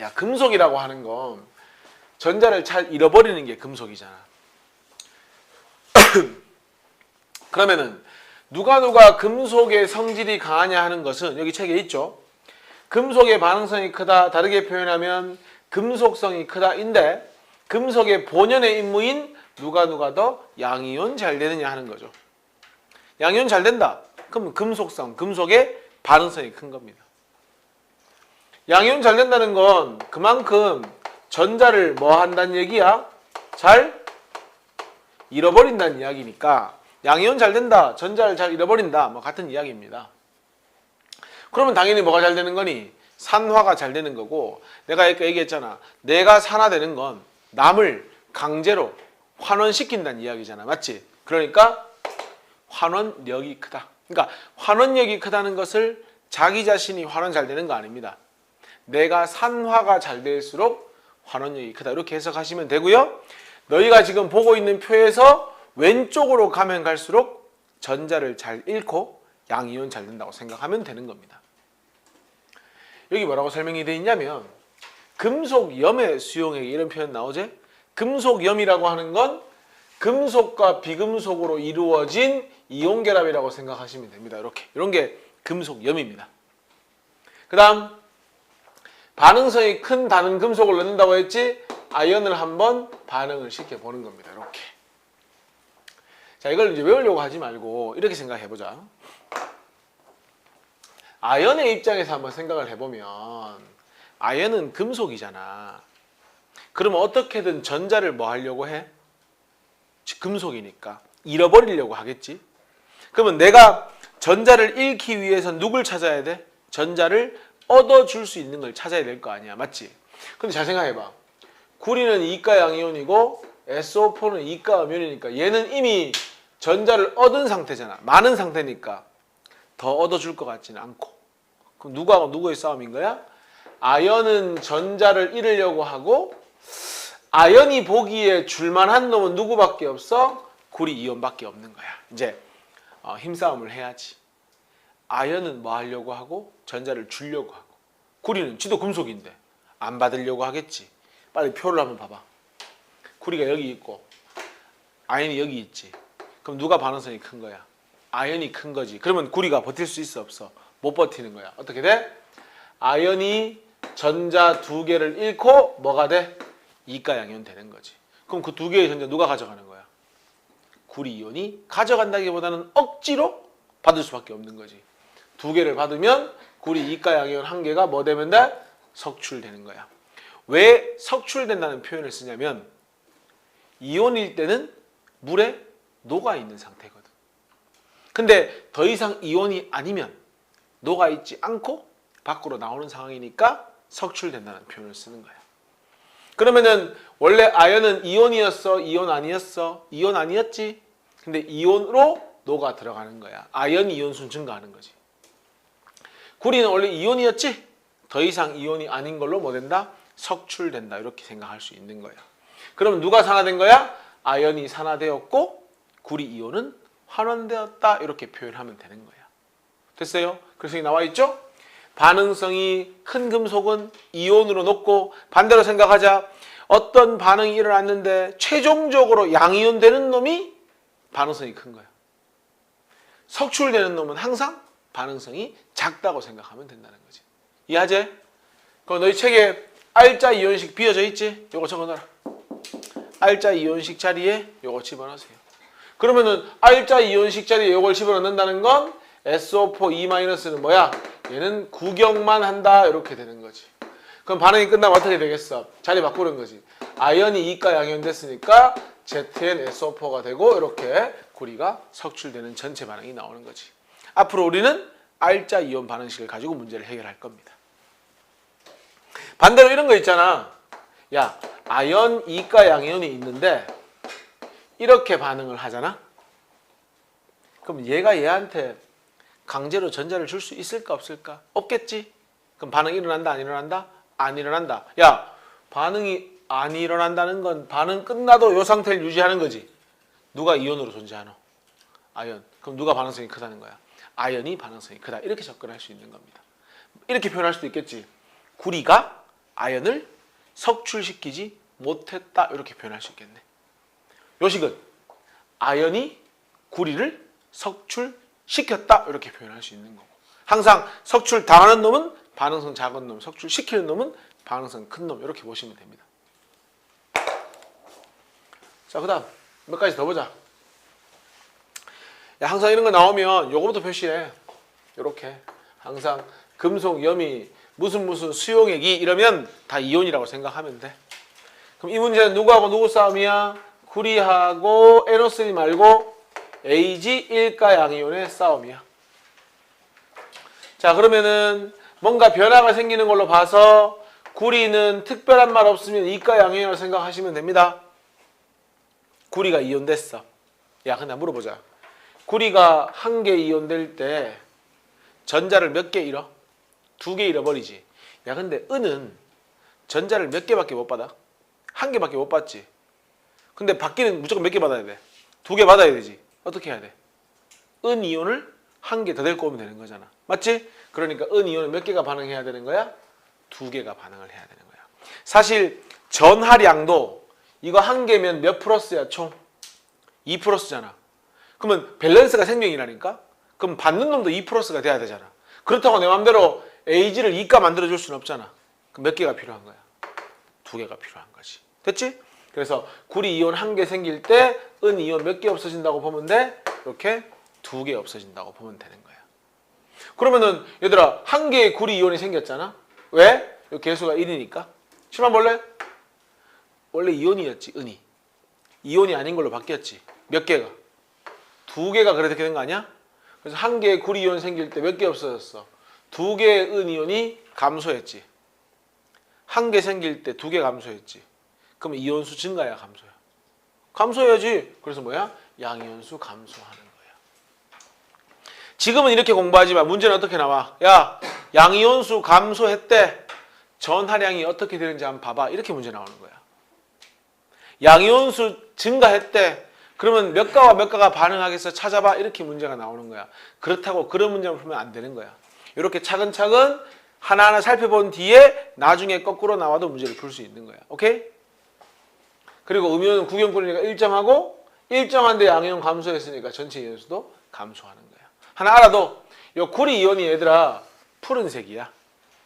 야, 금속이라고 하는 건 전자를 잘 잃어버리는 게 금속이잖아. 그러면은 누가 금속의 성질이 강하냐 하는 것은 여기 책에 있죠. 금속의 반응성이 크다, 다르게 표현하면 금속성이 크다인데, 금속의 본연의 임무인 누가 더 양이온 잘 되느냐 하는 거죠. 양이온 잘 된다. 그럼 금속성, 금속의 반응성이 큰 겁니다. 양이온 잘 된다는 건 그만큼 전자를 뭐 한다는 얘기야? 잘 잃어버린다는 이야기니까 양이온 잘 된다, 전자를 잘 잃어버린다, 뭐 같은 이야기입니다. 그러면 당연히 뭐가 잘 되는 거니? 산화가 잘 되는 거고, 내가 아까 얘기했잖아. 내가 산화되는 건 남을 강제로 환원시킨다는 이야기잖아. 맞지? 그러니까 환원력이 크다. 그러니까 환원력이 크다는 것을 자기 자신이 환원 잘 되는 거 아닙니다. 내가 산화가 잘 될수록 환원력이 크다. 이렇게 해석하시면 되고요. 너희가 지금 보고 있는 표에서 왼쪽으로 가면 갈수록 전자를 잘 잃고 양이온 잘 된다고 생각하면 되는 겁니다. 여기 뭐라고 설명이 되어 있냐면 금속염의 수용액, 이런 표현 나오지? 금속염이라고 하는 건 금속과 비금속으로 이루어진 이온 결합이라고 생각하시면 됩니다. 이렇게, 이런 게 금속염입니다. 그 다음 반응성이 큰 다른 금속을 넣는다고 했지? 아연을 한번 반응을 시켜보는 겁니다. 이렇게. 자, 이걸 이제 외우려고 하지 말고 이렇게 생각해보자. 아연의 입장에서 한번 생각을 해보면 아연은 금속이잖아. 그러면 어떻게든 전자를 뭐 하려고 해? 금속이니까 잃어버리려고 하겠지. 그러면 내가 전자를 잃기 위해서 누굴 찾아야 돼? 전자를 얻어줄 수 있는 걸 찾아야 될 거 아니야. 맞지? 근데 잘 생각해봐. 구리는 이가 양이온이고 SO4는 이가 음이온이니까 얘는 이미 전자를 얻은 상태잖아. 많은 상태니까 더 얻어줄 것 같지는 않고. 그럼 누구하고 누구의 싸움인 거야? 아연은 전자를 잃으려고 하고, 아연이 보기에 줄만한 놈은 누구밖에 없어? 구리 이온밖에 없는 거야. 이제 힘싸움을 해야지. 아연은 뭐 하려고 하고 전자를 주려고 하고, 구리는 지도 금속인데 안 받으려고 하겠지. 빨리 표를 한번 봐봐. 구리가 여기 있고 아연이 여기 있지. 그럼 누가 반응성이 큰 거야? 아연이 큰 거지. 그러면 구리가 버틸 수 있어 없어? 못 버티는 거야. 어떻게 돼? 아연이 전자 두 개를 잃고 뭐가 돼? 이가 양이온 되는 거지. 그럼 그 두 개의 전자 누가 가져가는 거야? 구리 이온이 가져간다기보다는 억지로 받을 수밖에 없는 거지. 두 개를 받으면 구리 이가 양이온 한 개가 뭐 되면 돼? 석출되는 거야. 왜 석출된다는 표현을 쓰냐면 이온일 때는 물에 녹아있는 상태거든. 근데 더 이상 이온이 아니면 녹아있지 않고 밖으로 나오는 상황이니까 석출된다는 표현을 쓰는 거야. 그러면은 원래 아연은 이온이었어? 이온 아니었어? 이온 아니었지? 근데 이온으로 녹아 들어가는 거야. 아연 이온수 증가하는 거지. 구리는 원래 이온이었지? 더 이상 이온이 아닌 걸로 뭐 된다? 석출된다. 이렇게 생각할 수 있는 거야. 그럼 누가 산화된 거야? 아연이 산화되었고 구리 이온은 환원되었다. 이렇게 표현하면 되는 거야. 됐어요? 그래서 여기 나와 있죠? 반응성이 큰 금속은 이온으로 녹고, 반대로 생각하자. 어떤 반응이 일어났는데 최종적으로 양이온 되는 놈이 반응성이 큰 거야. 석출되는 놈은 항상 반응성이 작다고 생각하면 된다는 거지. 이해하지? 그럼 너희 책에 R자 이온식 비어져 있지? 요거 적어놔라. R자 이온식 자리에 요거 집어넣으세요. 그러면은 R자 이온식 자리에 요걸 집어넣는다는 건 SO4 2-는 뭐야? 얘는 구경만 한다. 이렇게 되는 거지. 그럼 반응이 끝나면 어떻게 되겠어? 자리 바꾸는 거지. 아연이 이가 양이온 됐으니까 ZnSO4가 되고 이렇게 구리가 석출되는 전체 반응이 나오는 거지. 앞으로 우리는 R자 이온 반응식을 가지고 문제를 해결할 겁니다. 반대로 이런 거 있잖아. 야, 아연 이가 양이온이 있는데 이렇게 반응을 하잖아. 그럼 얘가 얘한테 강제로 전자를 줄 수 있을까 없을까? 없겠지. 그럼 반응이 일어난다 안 일어난다? 안 일어난다. 야, 반응이 안 일어난다는 건 반응 끝나도 이 상태를 유지하는 거지. 누가 이온으로 존재하노? 아연. 그럼 누가 반응성이 크다는 거야? 아연이 반응성이 크다. 이렇게 접근할 수 있는 겁니다. 이렇게 표현할 수도 있겠지. 구리가 아연을 석출시키지 못했다. 이렇게 표현할 수 있겠네. 요식은 아연이 구리를 석출시켰다. 이렇게 표현할 수 있는 거고. 항상 석출 당하는 놈은 반응성 작은 놈, 석출시키는 놈은 반응성 큰 놈. 이렇게 보시면 됩니다. 자, 그 다음 몇 가지 더 보자. 야, 항상 이런 거 나오면 요거부터 표시해. 요렇게 항상 금속, 염이, 무슨 수용액이 이러면 다 이온이라고 생각하면 돼. 그럼 이 문제는 누구하고 누구 싸움이야? 구리하고 NO3 말고 Ag 1가 양이온의 싸움이야. 자, 그러면은 뭔가 변화가 생기는 걸로 봐서 구리는 특별한 말 없으면 2가 양이온이라고 생각하시면 됩니다. 구리가 이온됐어. 야, 근데 물어보자. 구리가 한 개 이온될 때 전자를 몇 개 잃어? 2개 잃어버리지. 야, 근데 은은 전자를 몇 개밖에 못 받아? 한 개밖에 못 받지. 근데 받기는 무조건 몇 개 받아야 돼? 2개 받아야 되지. 어떻게 해야 돼? 은 이온을 한 개 더 데리고 오면 되는 거잖아. 맞지? 그러니까 은 이온은 몇 개가 반응해야 되는 거야? 2개가 반응을 해야 되는 거야. 사실 전하량도 이거 한 개면 몇 플러스야 총? 2 플러스잖아. 그러면 밸런스가 생명이라니까? 그럼 받는 놈도 2 플러스가 돼야 되잖아. 그렇다고 내 맘대로 AG를 2가 만들어줄 수는 없잖아. 그럼 몇 개가 필요한 거야? 2개가 필요한 거지. 됐지? 그래서 구리 이온 한 개 생길 때 은 이온 몇 개 없어진다고 보면 돼? 이렇게 2개 없어진다고 보면 되는 거야. 그러면은 얘들아 한 개의 구리 이온이 생겼잖아. 왜? 이 개수가 1이니까. 실만 볼래? 원래 이온이었지, 은이. 이온이 아닌 걸로 바뀌었지. 몇 개가? 2개가 그렇게 된 거 아니야? 그래서 한 개의 구리 이온 생길 때 몇 개 없어졌어? 2개의 은 이온이 감소했지. 한 개 생길 때 2개 감소했지. 그럼 이온수 증가야, 감소야? 감소해야지. 그래서 뭐야? 양이온수 감소하는 거야. 지금은 이렇게 공부하지만 문제는 어떻게 나와? 야, 양이온수 감소했대. 전하량이 어떻게 되는지 한번 봐봐. 이렇게 문제 나오는 거야. 양이온수 증가했대. 그러면 몇 가와 몇 가가 반응하겠어? 찾아봐. 이렇게 문제가 나오는 거야. 그렇다고 그런 문제만 풀면 안 되는 거야. 이렇게 차근차근 하나하나 살펴본 뒤에 나중에 거꾸로 나와도 문제를 풀 수 있는 거야. 오케이? 그리고 음이온은 구경꾼이니까 일정하고 일정한데 양이온 감소했으니까 전체 이온수도 감소하는 거야. 하나 알아도 요 구리 이온이 얘들아 푸른색이야.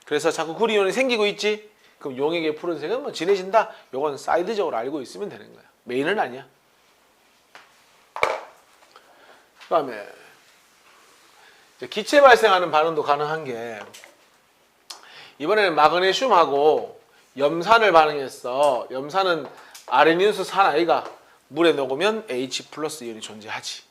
그래서 자꾸 구리 이온이 생기고 있지? 그럼 용액의 푸른색은 뭐 진해진다. 요건 사이드적으로 알고 있으면 되는 거야. 메인은 아니야. 그 다음에 기체 발생하는 반응도 가능한 게 이번에는 마그네슘하고 염산을 반응했어. 염산은 아레니은수 산 아이가 물에 녹으면 H 플러스 이온이 존재하지.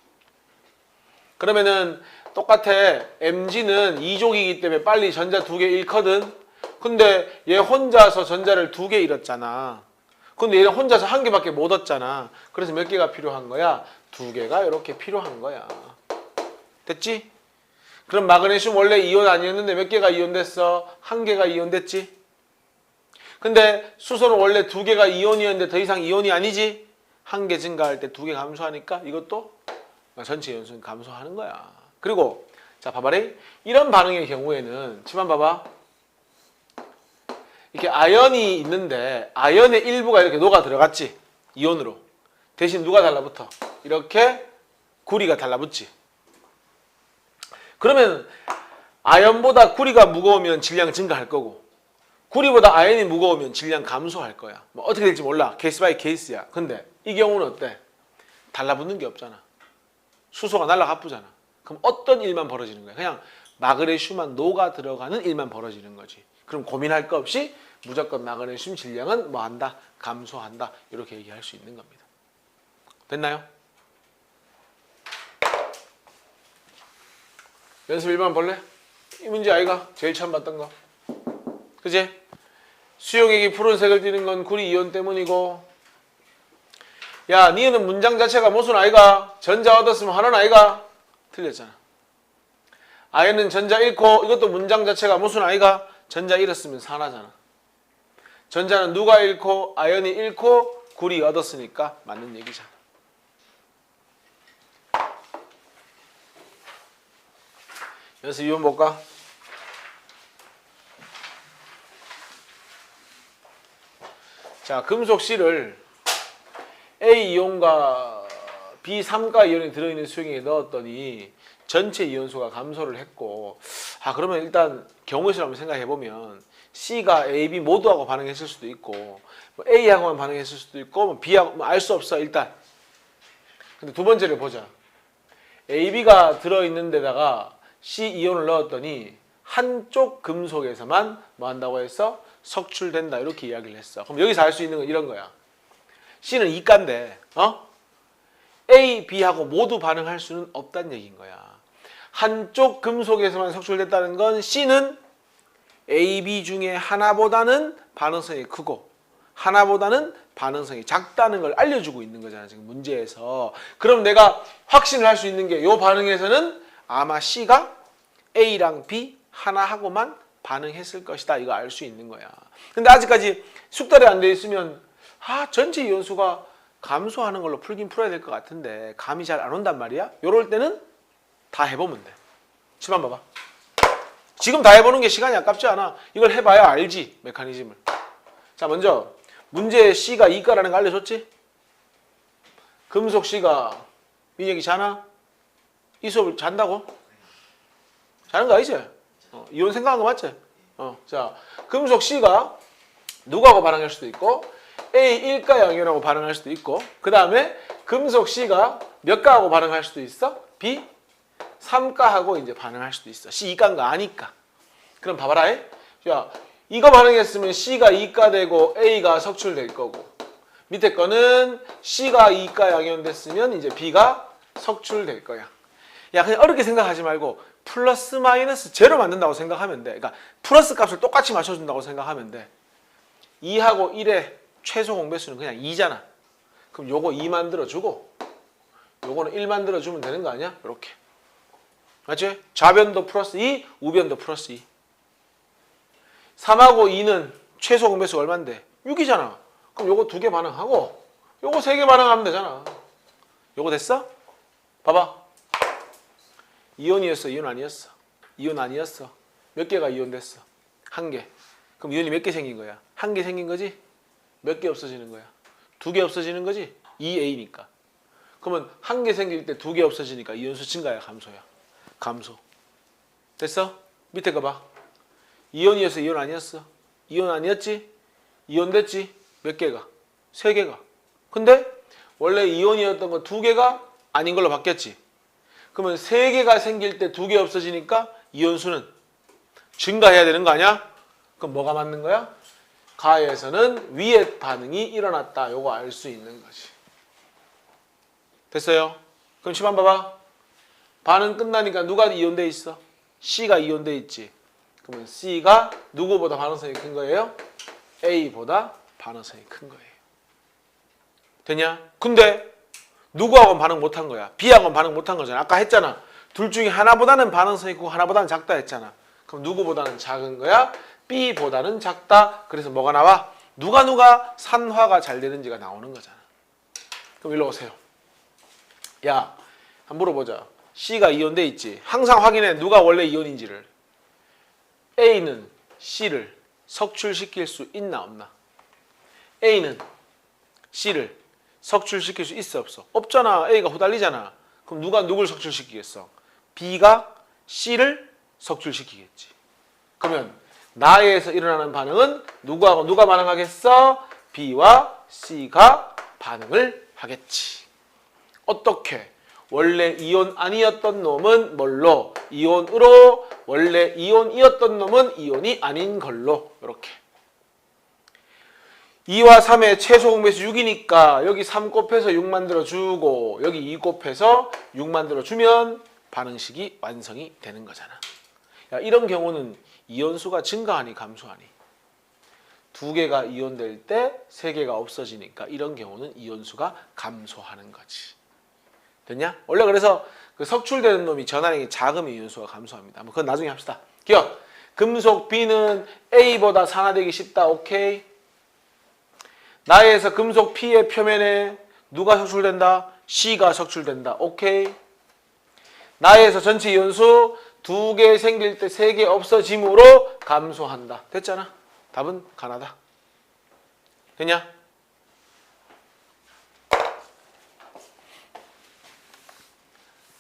그러면은 똑같아. Mg는 2족이기 때문에 빨리 전자 2개 잃거든. 근데 얘 혼자서 전자를 2개 잃었잖아. 근데 얘는 혼자서 1개밖에 못 얻잖아. 그래서 몇 개가 필요한 거야? 2개가 이렇게 필요한 거야. 됐지? 그럼 마그네슘 원래 이온 아니었는데 몇 개가 이온됐어? 1개가 이온됐지? 근데 수소는 원래 2개가 이온이었는데 더 이상 이온이 아니지? 1개 증가할 때 2개 감소하니까 이것도 전체 이온수는 감소하는 거야. 그리고 자 봐봐래. 이런 반응의 경우에는 치만 봐봐. 이렇게 아연이 있는데 아연의 일부가 이렇게 녹아 들어갔지? 이온으로. 대신 누가 달라붙어? 이렇게 구리가 달라붙지. 그러면 아연보다 구리가 무거우면 질량 증가할 거고 구리보다 아연이 무거우면 질량 감소할 거야. 뭐 어떻게 될지 몰라. 케이스 바이 케이스야. 근데 이 경우는 어때? 달라붙는 게 없잖아. 수소가 날아가쁘잖아. 그럼 어떤 일만 벌어지는 거야? 그냥 마그네슘만 녹아 들어가는 일만 벌어지는 거지. 그럼 고민할 거 없이 무조건 마그네슘 질량은 뭐 한다? 감소한다. 이렇게 얘기할 수 있는 겁니다. 됐나요? 연습 1번 볼래? 이 문제 아이가 제일 처음 봤던 거. 그지? 수용액이 푸른색을 띠는 건 구리 이온 때문이고. 야, 니는 문장 자체가 무슨 아이가? 전자 얻었으면 하는 아이가? 틀렸잖아. 아연은 전자 잃고, 이것도 문장 자체가 무슨 아이가? 전자 잃었으면 산하잖아. 전자는 누가 잃고 아연이 잃고 구리 얻었으니까 맞는 얘기잖아. 연습 2번 볼까? 자, 금속 C를 A 이온과 B 3가 이온이 들어있는 수용액에 넣었더니 전체 이온수가 감소를 했고, 그러면 일단 경우의 수를 한번 생각해 보면 C가 A, B 모두하고 반응했을 수도 있고, 뭐 A하고만 반응했을 수도 있고, 뭐 B하고 알 수 없어 일단. 근데 두 번째를 보자. A, B가 들어있는 데다가 C 이온을 넣었더니 한쪽 금속에서만 뭐 한다고 해서 석출된다 이렇게 이야기를 했어. 그럼 여기서 알 수 있는 건 이런 거야. C는 이가인데 A, B하고 모두 반응할 수는 없다는 얘기인 거야. 한쪽 금속에서만 석출됐다는 건 C는 A, B 중에 하나보다는 반응성이 크고 하나보다는 반응성이 작다는 걸 알려주고 있는 거잖아, 지금 문제에서. 그럼 내가 확신을 할 수 있는 게 이 반응에서는 아마 C가 A랑 B 하나하고만 반응했을 것이다. 이거 알 수 있는 거야. 근데 아직까지 숙달이 안 돼 있으면 전체 이온수가 감소하는 걸로 풀긴 풀어야 될 것 같은데 감이 잘 안 온단 말이야. 요럴 때는 다 해보면 돼. 칠판 봐봐. 지금 다 해보는 게 시간이 아깝지 않아. 이걸 해봐야 알지, 메커니즘을. 자, 먼저 문제에 C가 이가라는 거 알려줬지? 금속 C가 민혁이 자나? 이 수업을 잔다고? 자는 거 아니지? 이온 생각한 거 맞지? 자, 금속 C가 누구하고 반응할 수도 있고 A 1가 양이온하고 반응할 수도 있고, 그 다음에 금속 C가 몇 가하고 반응할 수도 있어? B 3가하고 이제 반응할 수도 있어. C 2가인 거 아니까. 그럼 봐봐라. 야, 이거 반응했으면 C가 2가 되고 A가 석출될 거고, 밑에 거는 C가 2가 양이온 됐으면 이제 B가 석출될 거야. 야, 그냥 어렵게 생각하지 말고 플러스 마이너스 제로 만든다고 생각하면 돼. 그러니까 플러스 값을 똑같이 맞춰준다고 생각하면 돼. 2하고 1의 최소 공배수는 그냥 2잖아. 그럼 요거 2 만들어주고 요거는 1 만들어주면 되는 거 아니야? 이렇게. 맞지? 좌변도 플러스 2, 우변도 플러스 2. 3하고 2는 최소 공배수가 얼만데? 6이잖아. 그럼 요거 2개 반응하고 요거 3개 반응하면 되잖아. 요거 됐어? 봐봐. 이온이었어? 이온 아니었어? 이온 아니었어. 몇 개가 이온 됐어? 1개. 그럼 이온이 몇 개 생긴 거야? 1개 생긴 거지? 몇 개 없어지는 거야? 2개 없어지는 거지? 2A니까. 그러면 1개 생길 때 2개 없어지니까 이온수 증가야, 감소야? 감소. 됐어? 밑에 거 봐. 이온이었어? 이온 아니었어? 이온 아니었지? 이온 됐지? 몇 개가? 3개가. 근데 원래 이온이었던 거 2개가 아닌 걸로 바뀌었지? 그러면 3개가 생길 때 2개 없어지니까 이온수는 증가해야 되는 거 아니야? 그럼 뭐가 맞는 거야? 가에서는 위의 반응이 일어났다. 요거 알 수 있는 거지. 됐어요? 그럼 시만 봐봐. 반응 끝나니까 누가 이온돼 있어? C가 이온돼 있지. 그러면 C가 누구보다 반응성이 큰 거예요? A보다 반응성이 큰 거예요. 되냐? 근데 누구하고는 반응 못한 거야? B하고는 반응 못한 거잖아. 아까 했잖아. 둘 중에 하나보다는 반응성이 있고 하나보다는 작다 했잖아. 그럼 누구보다는 작은 거야? B보다는 작다. 그래서 뭐가 나와? 누가 산화가 잘 되는지가 나오는 거잖아. 그럼 일로 오세요. 야, 한번 물어보자. C가 이온돼 있지. 항상 확인해. 누가 원래 이온인지를. A는 C를 석출시킬 수 있나 없나? A는 C를 석출시킬 수 있어 없어? 없잖아. A가 후달리잖아. 그럼 누가 누굴 석출시키겠어? B가 C를 석출시키겠지. 그러면 나에서 일어나는 반응은 누구하고 누가 반응하겠어? B와 C가 반응을 하겠지. 어떻게? 원래 이온 아니었던 놈은 뭘로? 이온으로. 원래 이온이었던 놈은 이온이 아닌 걸로. 이렇게. 2와 3의 최소 공배수 6이니까 여기 3 곱해서 6 만들어주고 여기 2 곱해서 6 만들어주면 반응식이 완성이 되는 거잖아. 야, 이런 경우는 이온수가 증가하니 감소하니? 두 개가 이온될 때 세 개가 없어지니까 이런 경우는 이온수가 감소하는 거지. 됐냐? 원래 그래서 그 석출되는 놈이 전하량이 작으면 이온수가 감소합니다. 그건 나중에 합시다. 기억! 금속 B는 A보다 산화되기 쉽다. 오케이? 나에서 금속 P의 표면에 누가 석출된다? C가 석출된다. 오케이? 나에서 전체 이온수 두 개 생길 때 세 개 없어짐으로 감소한다. 됐잖아? 답은 가나다. 됐냐?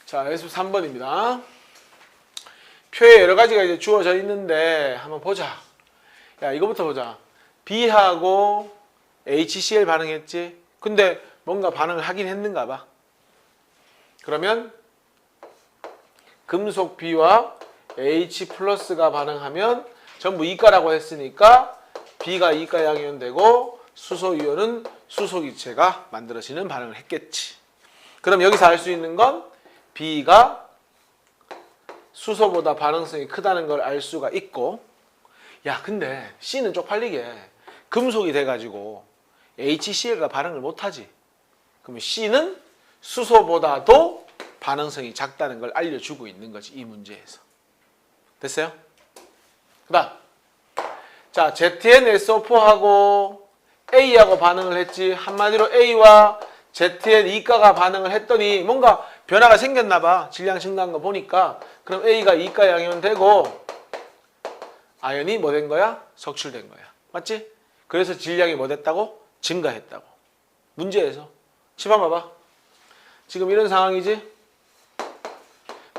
자, 연습 3번입니다. 표에 여러 가지가 이제 주어져 있는데 한번 보자. 야, 이거부터 보자. B하고 HCl 반응했지? 근데 뭔가 반응을 하긴 했는가 봐. 그러면 금속 B와 H 플러스가 반응하면 전부 이가라고 했으니까 B가 이가 양이온 되고 수소 이온은 수소 기체가 만들어지는 반응을 했겠지. 그럼 여기서 알 수 있는 건 B가 수소보다 반응성이 크다는 걸 알 수가 있고, 야 근데 C는 쪽팔리게 금속이 돼가지고 HCl과 반응을 못하지. 그러면 C는 수소보다도 반응성이 작다는 걸 알려주고 있는 거지, 이 문제에서. 됐어요? 그 다음 자, ZnSO4하고 A하고 반응을 했지. 한마디로 A와 ZN 이가가 반응을 했더니 뭔가 변화가 생겼나 봐. 질량 증가한 거 보니까. 그럼 A가 이가 양이온 되고 아연이 뭐 된 거야? 석출된 거야. 맞지? 그래서 질량이 뭐 됐다고? 증가했다고. 문제에서. 칩한 봐봐. 지금 이런 상황이지?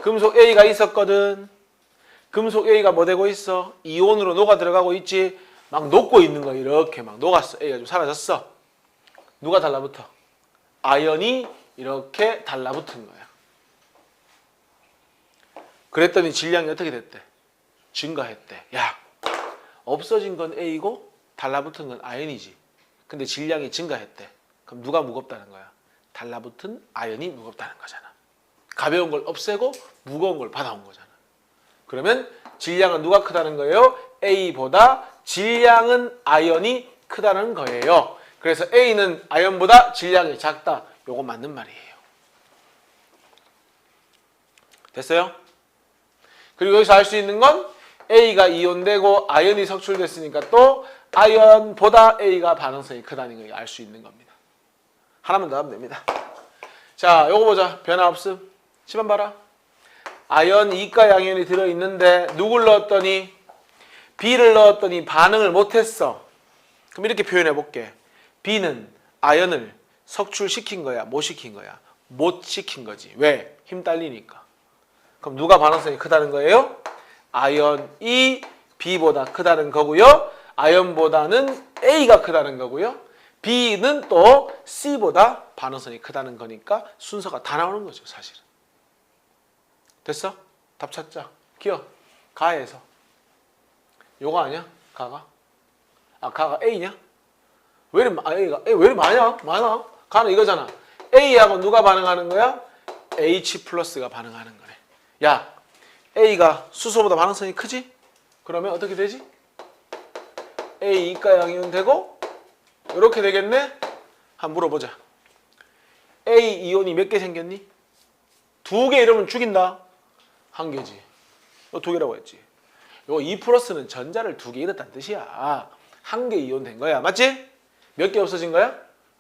금속 A가 있었거든. 금속 A가 뭐 되고 있어? 이온으로 녹아 들어가고 있지. 막 녹고 있는 거야. 이렇게 막 녹았어. A가 좀 사라졌어. 누가 달라붙어? 아연이 이렇게 달라붙은 거야. 그랬더니 질량이 어떻게 됐대? 증가했대. 야, 없어진 건 A고 달라붙은 건 아연이지. 근데 질량이 증가했대. 그럼 누가 무겁다는 거야? 달라붙은 아연이 무겁다는 거잖아. 가벼운 걸 없애고 무거운 걸 받아온 거잖아. 그러면 질량은 누가 크다는 거예요? A보다 질량은 아연이 크다는 거예요. 그래서 A는 아연보다 질량이 작다. 요거 맞는 말이에요. 됐어요? 그리고 여기서 알 수 있는 건 A가 이온되고 아연이 석출됐으니까 또 아연보다 A가 반응성이 크다는 걸 알 수 있는 겁니다. 하나만 더 하면 됩니다. 자, 요거 보자. 변화 없음. 시간 봐라. 아연 이가 양이온이 들어있는데 누굴 넣었더니 B를 넣었더니 반응을 못했어. 그럼 이렇게 표현해 볼게. B는 아연을 석출시킨 거야? 못 시킨 거야? 못 시킨 거지. 왜? 힘 딸리니까. 그럼 누가 반응성이 크다는 거예요? 아연이 B보다 크다는 거고요. 아연보다는 A가 크다는 거고요. B는 또 C보다 반응성이 크다는 거니까 순서가 다 나오는 거죠, 사실은. 됐어? 답 찾자. 기억. 가에서. 요거 아니야? 가가? 아, 가가 A냐? 왜 이렇게, A가, A 왜 이렇게 많아? 가는 이거잖아. A하고 누가 반응하는 거야? H 플러스가 반응하는 거네. 야, A가 수소보다 반응성이 크지? 그러면 어떻게 되지? A 이가 양이온 되고 이렇게 되겠네? 한번 물어보자. A 이온이 몇 개 생겼니? 두 개 이러면 죽인다. 한 개지. 너 두 개라고 했지. 요 2 플러스는 전자를 두 개 잃었다는 뜻이야. 한 개 이온 된 거야. 맞지? 몇 개 없어진 거야?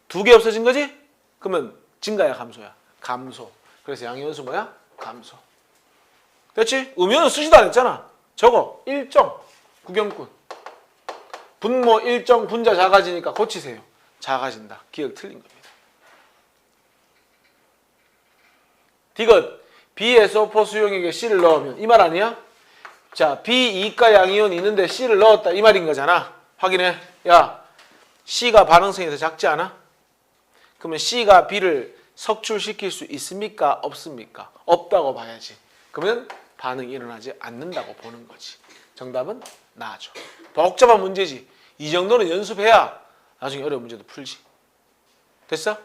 두 개 없어진 거지? 그러면 증가야, 감소야? 감소. 그래서 양이온수 뭐야? 감소. 됐지? 음이온은 쓰지도 않았잖아. 저거 일정. 구경꾼. 분모 일정 분자 작아지니까 고치세요. 작아진다. 기억 틀린 겁니다. 디귿. BSO4 수용액에 C를 넣으면 이 말 아니야? 자, B 이가 양이온이 있는데 C를 넣었다 이 말인 거잖아. 확인해. 야, C가 반응성이 더 작지 않아? 그러면 C가 B를 석출시킬 수 있습니까? 없습니까? 없다고 봐야지. 그러면 반응이 일어나지 않는다고 보는 거지. 정답은 나죠. 복잡한 문제지. 이 정도는 연습해야 나중에 어려운 문제도 풀지. 됐어?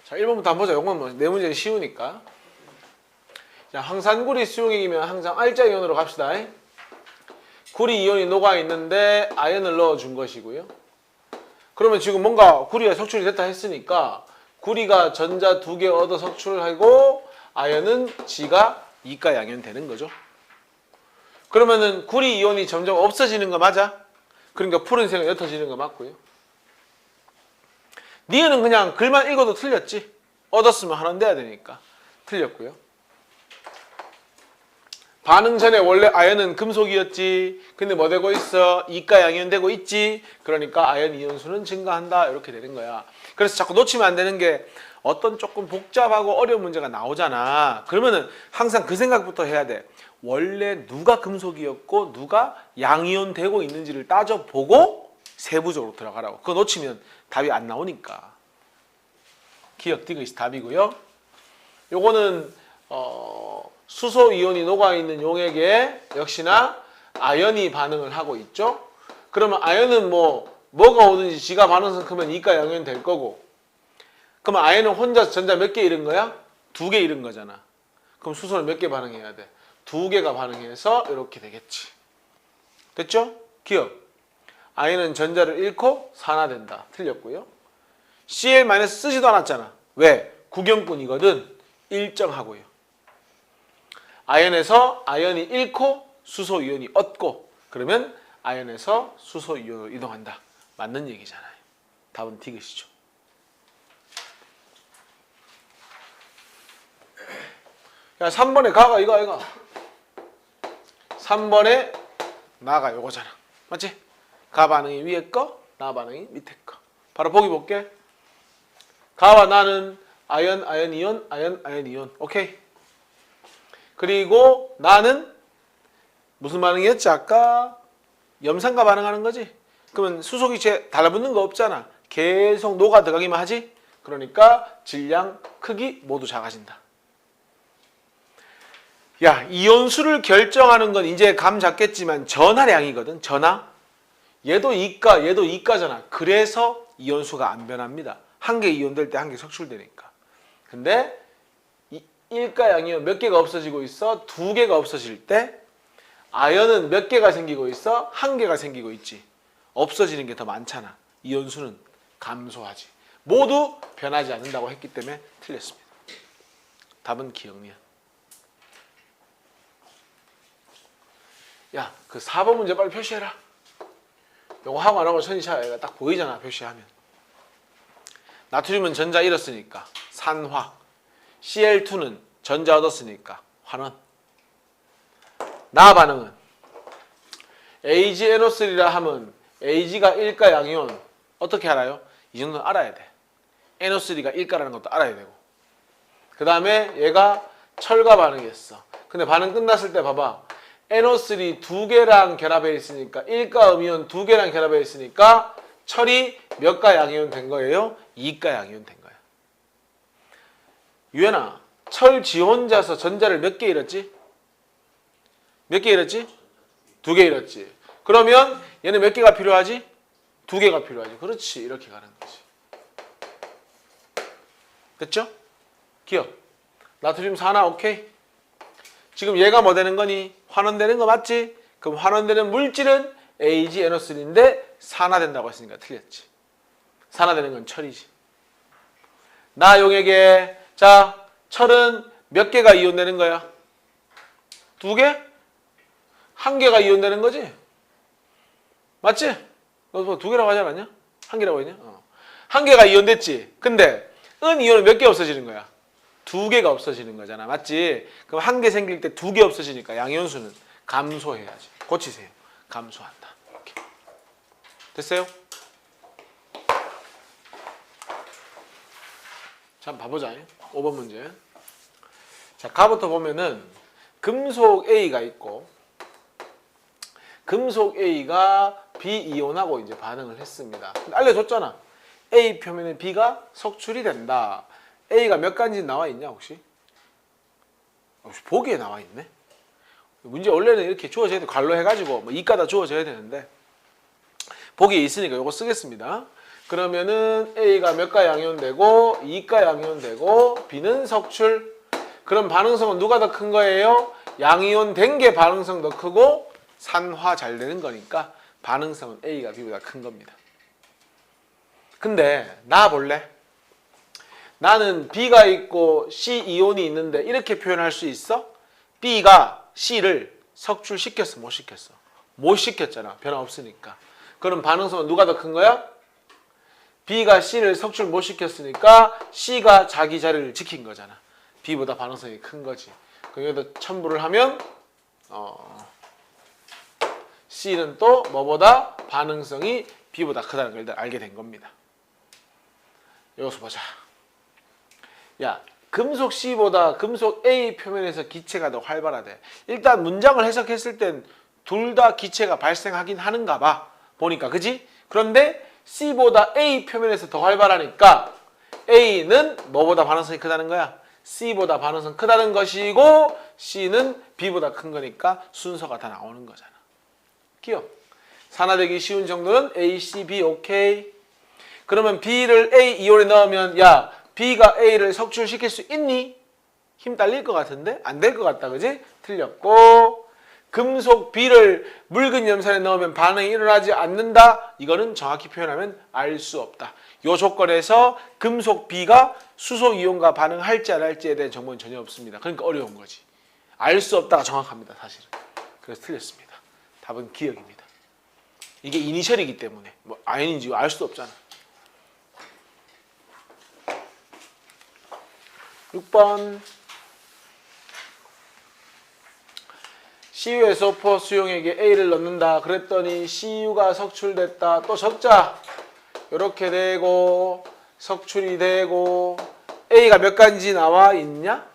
자, 1번부터 한번 보자. 이건 뭐 내 문제는 쉬우니까. 자, 황산구리 수용액이면 항상 알짜 이온으로 갑시다. 구리 이온이 녹아 있는데 아연을 넣어준 것이고요. 그러면 지금 뭔가 구리가 석출이 됐다 했으니까 구리가 전자 2개 얻어 석출하고 아연은 지가 이가 양이온 되는 거죠. 그러면은 구리 이온이 점점 없어지는 거 맞아? 그러니까 푸른색은 옅어지는 거 맞고요. 니은은 그냥 글만 읽어도 틀렸지. 얻었으면 하나 돼야 되니까 틀렸고요. 반응 전에 원래 아연은 금속이었지. 근데 뭐 되고 있어? 이가 양이온 되고 있지. 그러니까 아연 이온수는 증가한다. 이렇게 되는 거야. 그래서 자꾸 놓치면 안 되는 게 어떤 조금 복잡하고 어려운 문제가 나오잖아. 그러면은 항상 그 생각부터 해야 돼. 원래 누가 금속이었고 누가 양이온 되고 있는지를 따져보고 세부적으로 들어가라고. 그거 놓치면 답이 안 나오니까. 기억 디귿이 답이고요. 요거는 수소 이온이 녹아있는 용액에 역시나 아연이 반응을 하고 있죠. 그러면 아연은 뭐가 오든지 지가 반응성 크면 이가 양이온 될 거고, 그러면 아연은 혼자 전자 몇 개 잃은 거야? 2개 잃은 거잖아. 그럼 수소는 몇 개 반응해야 돼? 2개가 반응해서 이렇게 되겠지. 됐죠? 기억. 아연은 전자를 잃고 산화된다. 틀렸고요. Cl- 쓰지도 않았잖아. 왜? 구경꾼이거든. 일정하고요. 아연에서 아연이 잃고 수소 이온이 얻고, 그러면 아연에서 수소 이온으로 이동한다. 맞는 얘기잖아요. 답은 디귿이죠. 야, 3번에 가가 이거. 3번에 나가 요거잖아. 맞지? 가 반응이 위에 거, 나 반응이 밑에 거. 바로 보기 볼게. 가와 나는 아연, 아연, 이온, 아연, 아연, 이온. 오케이. 그리고 나는 무슨 반응이었지? 아까 염산과 반응하는 거지? 그러면 수소기체 달라붙는 거 없잖아. 계속 녹아 들어가기만 하지? 그러니까 질량, 크기 모두 작아진다. 야, 이온수를 결정하는 건 이제 감 잡겠지만 전하량이거든. 전하. 얘도 이가, 얘도 이가잖아. 그래서 이온수가 안 변합니다. 한 개 이온될 때 한 개 석출되니까. 근데 1가 양이온 몇 개가 없어지고 있어? 2개가 없어질 때 아연은 몇 개가 생기고 있어? 1개가 생기고 있지. 없어지는 게 더 많잖아. 이온수는 감소하지. 모두 변하지 않는다고 했기 때문에 틀렸습니다. 답은 기억니은. 야, 그 4번 문제 빨리 표시해라. 요거 하고 안 하고 천이차이가 딱 보이잖아, 표시하면. 나트륨은 전자 잃었으니까 산화. Cl2는 전자 얻었으니까 환원. 나 반응은 AgNO3라 하면 Ag가 1가 양이온 어떻게 알아요? 이 정도는 알아야 돼. NO3가 1가라는 것도 알아야 되고. 그 다음에 얘가 철과 반응했어. 근데 반응 끝났을 때 봐봐. NO3 2개랑 결합해 있으니까 1가 음이온 2개랑 결합해 있으니까 철이 몇 가 양이온 된 거예요? 2가 양이온 된 거야. 유연아, 철 지 혼자서 전자를 몇 개 잃었지? 몇 개 잃었지? 2개 잃었지. 그러면 얘는 몇 개가 필요하지? 2개가 필요하지. 그렇지. 이렇게 가는 거지. 됐죠? 기억. 나트륨 산화 오케이? 지금 얘가 뭐 되는 거니? 환원되는 거 맞지? 그럼 환원되는 물질은 AgNO3인데 산화된다고 했으니까 틀렸지. 산화되는 건 철이지. 나 용액에 자, 철은 몇 개가 이온되는 거야? 2개? 1개가 이온되는 거지? 맞지? 너 뭐 2개라고 하지 않았냐? 1개라고 했냐? 1개가 이온됐지? 근데 은 이온은 몇 개 없어지는 거야? 2개가 없어지는 거잖아. 맞지? 그럼 1개 생길 때 2개 없어지니까 양이온수는 감소해야지. 고치세요. 감소한다. 이렇게. 됐어요? 자, 한번 봐보자. 5번 문제. 자, 가부터 보면은 금속 A가 있고 금속 A가 B이온하고 이제 반응을 했습니다. 근데 알려줬잖아. A 표면에 B가 석출이 된다. A가 몇 가지 나와 있냐 혹시? 보기에 나와 있네. 문제 원래는 이렇게 주어져야 돼. 괄로 해가지고 뭐 이과다 주어져야 되는데 보기에 있으니까 이거 쓰겠습니다. 그러면은 A가 몇 가 양이온 되고 2가 양이온 되고 B는 석출. 그럼 반응성은 누가 더 큰 거예요? 양이온 된 게 반응성 더 크고 산화 잘 되는 거니까 반응성은 A가 B보다 큰 겁니다. 근데 나 볼래? 나는 B가 있고 C 이온이 있는데 이렇게 표현할 수 있어? B가 C를 석출시켰어, 못 시켰어? 못 시켰잖아. 변화 없으니까. 그럼 반응성은 누가 더 큰 거야? B가 C를 석출 못 시켰으니까 C가 자기 자리를 지킨 거잖아. B보다 반응성이 큰 거지. 그럼 여기다 첨부를 하면 C는 또 뭐보다 반응성이 B보다 크다는 걸 알게 된 겁니다. 여기서 보자. 야, 금속 C보다 금속 A 표면에서 기체가 더 활발하대. 일단 문장을 해석했을 땐 둘 다 기체가 발생하긴 하는가 봐. 보니까, 그지? 그런데 C보다 A 표면에서 더 활발하니까 A는 뭐보다 반응성이 크다는 거야? C보다 반응성 크다는 것이고 C는 B보다 큰 거니까 순서가 다 나오는 거잖아. 기억. 산화되기 쉬운 정도는 A, C, B, 오케이. 그러면 B를 A 이온에 넣으면 야, B가 A를 석출시킬 수 있니? 힘 딸릴 것 같은데? 안 될 것 같다, 그지? 틀렸고, 금속 B를 묽은 염산에 넣으면 반응이 일어나지 않는다? 이거는 정확히 표현하면 알 수 없다. 이 조건에서 금속 B가 수소 이온과 반응할지 안 할지에 대한 정보는 전혀 없습니다. 그러니까 어려운 거지. 알 수 없다가 정확합니다, 사실은. 그래서 틀렸습니다. 답은 기억입니다. 이게 이니셜이기 때문에 뭐 아닌지 알 수 없잖아. 6번 CuSO4 수용액에 A를 넣는다. 그랬더니 Cu가 석출됐다. 또 적자. 이렇게 되고 석출이 되고 A가 몇 가지 나와 있냐?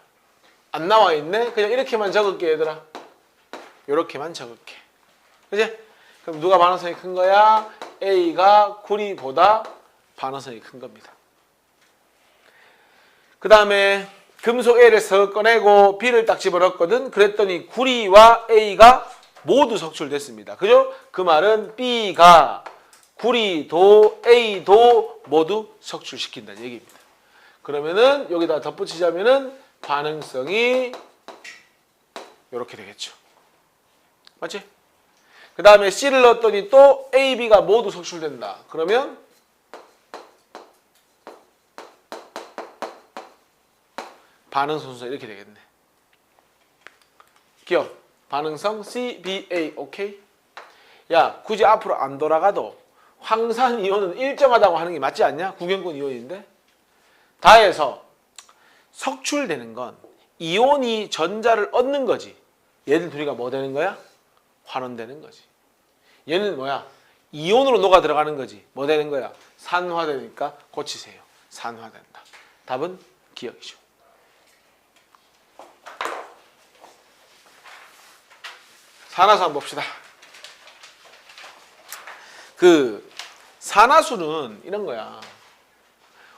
안 나와 있네? 그냥 이렇게만 적을게, 얘들아. 이렇게만 적을게. 그치? 그럼 누가 반응성이 큰 거야? A가 구리보다 반응성이 큰 겁니다. 그 다음에 금속 A를 석 꺼내고 B를 딱 집어넣었거든. 그랬더니 구리와 A가 모두 석출됐습니다. 그죠? 그 말은 B가 구리도 A도 모두 석출시킨다는 얘기입니다. 그러면은 여기다 덧붙이자면은 반응성이 이렇게 되겠죠. 맞지? 그 다음에 C를 넣었더니 또 A, B가 모두 석출된다. 그러면 반응성 순서 이렇게 되겠네. 기억. 반응성 C, B, A. 오케이? 야, 굳이 앞으로 안 돌아가도 황산이온은 일정하다고 하는 게 맞지 않냐? 구경권 이온인데. 다해서 석출되는 건 이온이 전자를 얻는 거지. 얘들 둘이가 뭐 되는 거야? 환원되는 거지. 얘는 뭐야? 이온으로 녹아 들어가는 거지. 뭐 되는 거야? 산화되니까 고치세요. 산화된다. 답은 기억이죠. 산화수 한번 봅시다. 산화수는 이런 거야.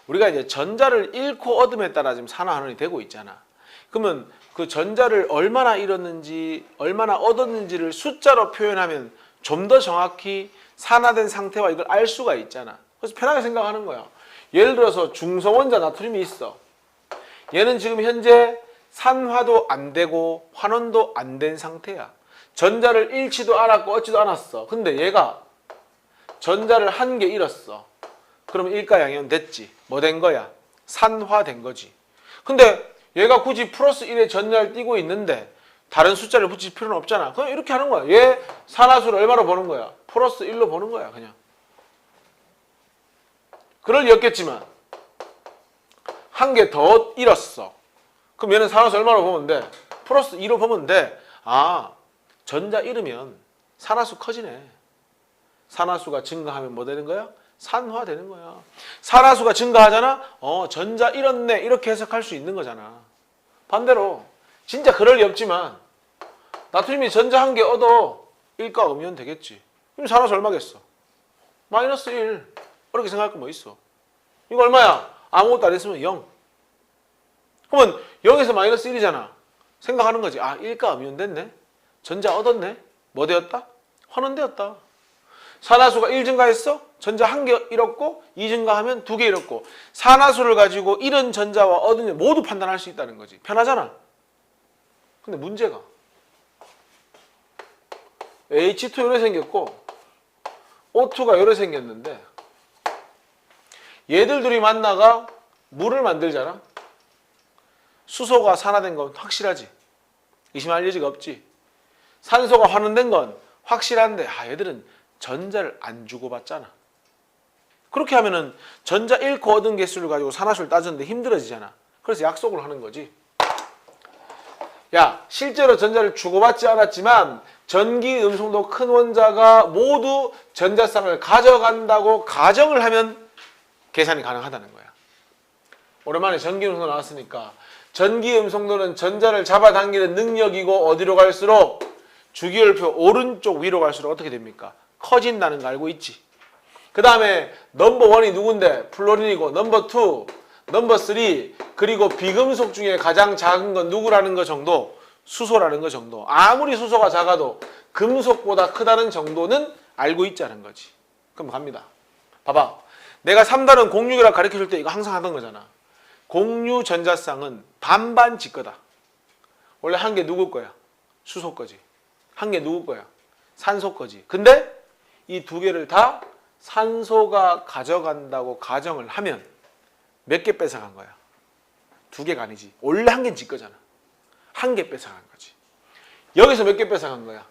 우리가 이제 전자를 잃고 얻음에 따라 지금 산화환원이 되고 있잖아. 그러면 그 전자를 얼마나 잃었는지, 얼마나 얻었는지를 숫자로 표현하면 좀 더 정확히 산화된 상태와 이걸 알 수가 있잖아. 그래서 편하게 생각하는 거야. 예를 들어서 중성원자 나트륨이 있어. 얘는 지금 현재 산화도 안 되고 환원도 안 된 상태야. 전자를 잃지도 않았고 얻지도 않았어. 근데 얘가 전자를 한 개 잃었어. 그러면 일가양이온 됐지. 뭐 된 거야? 산화된 거지. 근데 얘가 굳이 플러스 1의 전자를 띄고 있는데 다른 숫자를 붙일 필요는 없잖아. 그냥 이렇게 하는 거야. 얘 산화수를 얼마로 보는 거야? 플러스 1로 보는 거야, 그냥. 그럴 리 없겠지만 한 개 더 잃었어. 그럼 얘는 산화수 얼마로 보면 돼? 플러스 2로 보면 돼. 아, 전자 잃으면 산화수 커지네. 산화수가 증가하면 뭐 되는 거야? 산화되는 거야. 산화수가 증가하잖아? 전자 잃었네. 이렇게 해석할 수 있는 거잖아. 반대로 진짜 그럴 리 없지만 나트륨이 전자 한 개 얻어 1가 오면 되겠지. 그럼 산화수 얼마겠어? 마이너스 1. 이렇게 생각할 거 뭐 있어? 이거 얼마야? 아무것도 안 했으면 0. 그러면 0에서 마이너스 1이잖아. 생각하는 거지. 아, 1가 오면 됐네. 전자 얻었네. 뭐 되었다? 환원되었다. 산화수가 1 증가했어? 전자 한 개 잃었고 2 증가하면 2개 잃었고 산화수를 가지고 잃은 전자와 얻은 전 모두 판단할 수 있다는 거지. 편하잖아. 근데 문제가 H2 이렇게 생겼고 O2가 이렇게 생겼는데 얘들 둘이 만나가 물을 만들잖아. 수소가 산화된 건 확실하지. 의심할 여지가 없지. 산소가 환원된 건 확실한데 얘들은 전자를 안 주고받잖아. 그렇게 하면은 전자 잃고 얻은 개수를 가지고 산화수를 따졌는데 힘들어지잖아. 그래서 약속을 하는 거지. 야, 실제로 전자를 주고받지 않았지만 전기 음성도 큰 원자가 모두 전자쌍을 가져간다고 가정을 하면 계산이 가능하다는 거야. 오랜만에 전기 음성도 나왔으니까 전기 음성도는 전자를 잡아당기는 능력이고 어디로 갈수록 주기율표 오른쪽 위로 갈수록 어떻게 됩니까? 커진다는 거 알고 있지? 그 다음에 넘버 원이 누군데? 플로린이고 넘버 투, 넘버 쓰리, 그리고 비금속 중에 가장 작은 건 누구라는 거 정도? 수소라는 거 정도. 아무리 수소가 작아도 금속보다 크다는 정도는 알고 있자는 거지. 그럼 갑니다. 봐봐. 내가 3단원 공유기라 가르쳐줄 때 이거 항상 하던 거잖아. 공유 전자쌍은 반반 지 거다. 원래 한 개 누구 거야? 수소 거지. 한 개 누구 거야? 산소 거지. 근데 이 두 개를 다 산소가 가져간다고 가정을 하면 몇 개 뺏어간 거야? 두 개가 아니지. 원래 한 개는 지 거잖아. 한 개 뺏어간 거지. 여기서 몇 개 뺏어간 거야?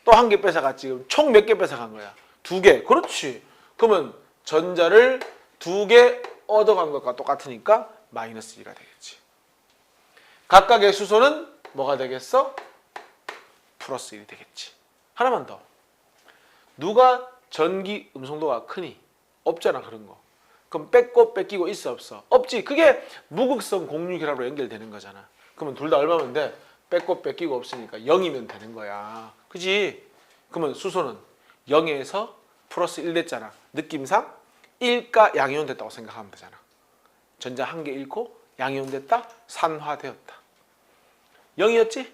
또 한 개 뺏어갔지. 그럼 총 몇 개 뺏어간 거야? 두 개. 그렇지. 그러면 전자를 두 개 얻어간 것과 똑같으니까 마이너스 2가 되겠지. 각각의 수소는 뭐가 되겠어? 플러스 1이 되겠지. 하나만 더. 누가 전기 음성도가 크니? 없잖아, 그런 거. 그럼 뺏고 뺏기고 있어, 없어? 없지. 그게 무극성 공유결합으로 연결되는 거잖아. 그러면 둘 다 얼마면 돼? 뺏고 뺏기고 없으니까 0이면 되는 거야. 그지? 그러면 수소는 0에서 플러스 1 됐잖아. 느낌상 1가 양이온 됐다고 생각하면 되잖아. 전자 한 개 잃고 양이온 됐다? 산화되었다. 0이었지?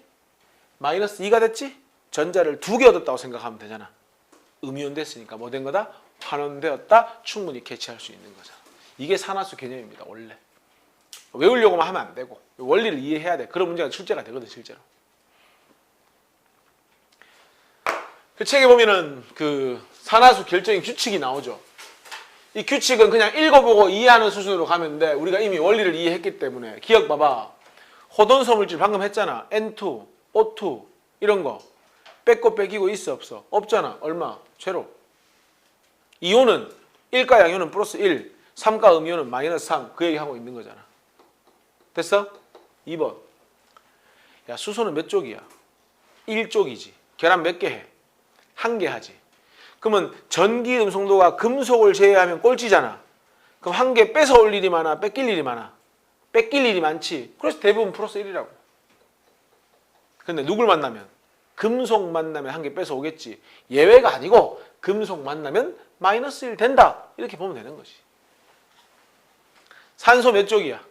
마이너스 2가 됐지? 전자를 두 개 얻었다고 생각하면 되잖아. 음이온 됐으니까 뭐 된 거다? 환원되었다? 충분히 캐치할 수 있는 거잖아. 이게 산화수 개념입니다. 원래. 외우려고만 하면 안 되고 원리를 이해해야 돼. 그런 문제가 출제가 되거든, 실제로. 그 책에 보면은 그 산화수 결정의 규칙이 나오죠. 이 규칙은 그냥 읽어보고 이해하는 수준으로 가면 돼. 우리가 이미 원리를 이해했기 때문에. 기억 봐봐. 호돈소 물질 방금 했잖아. N2, O2 이런 거. 뺏고 뺏기고 있어, 없어? 없잖아. 얼마? 제로. 이온은 1가 양이온은 플러스 1, 3가 음이온은 마이너스 3. 그 얘기하고 있는 거잖아. 됐어? 2번. 야, 수소는 몇 쪽이야? 1쪽이지. 계란 몇 개 해? 한 개 하지. 그러면 전기 음성도가 금속을 제외하면 꼴찌잖아. 그럼 한 개 뺏어올 일이 많아? 뺏길 일이 많아? 뺏길 일이 많지. 그래서 대부분 플러스 1이라고. 근데 누굴 만나면? 금속 만나면 한 개 뺏어오겠지. 예외가 아니고 금속 만나면 마이너스 1 된다. 이렇게 보면 되는 거지. 산소 몇 쪽이야?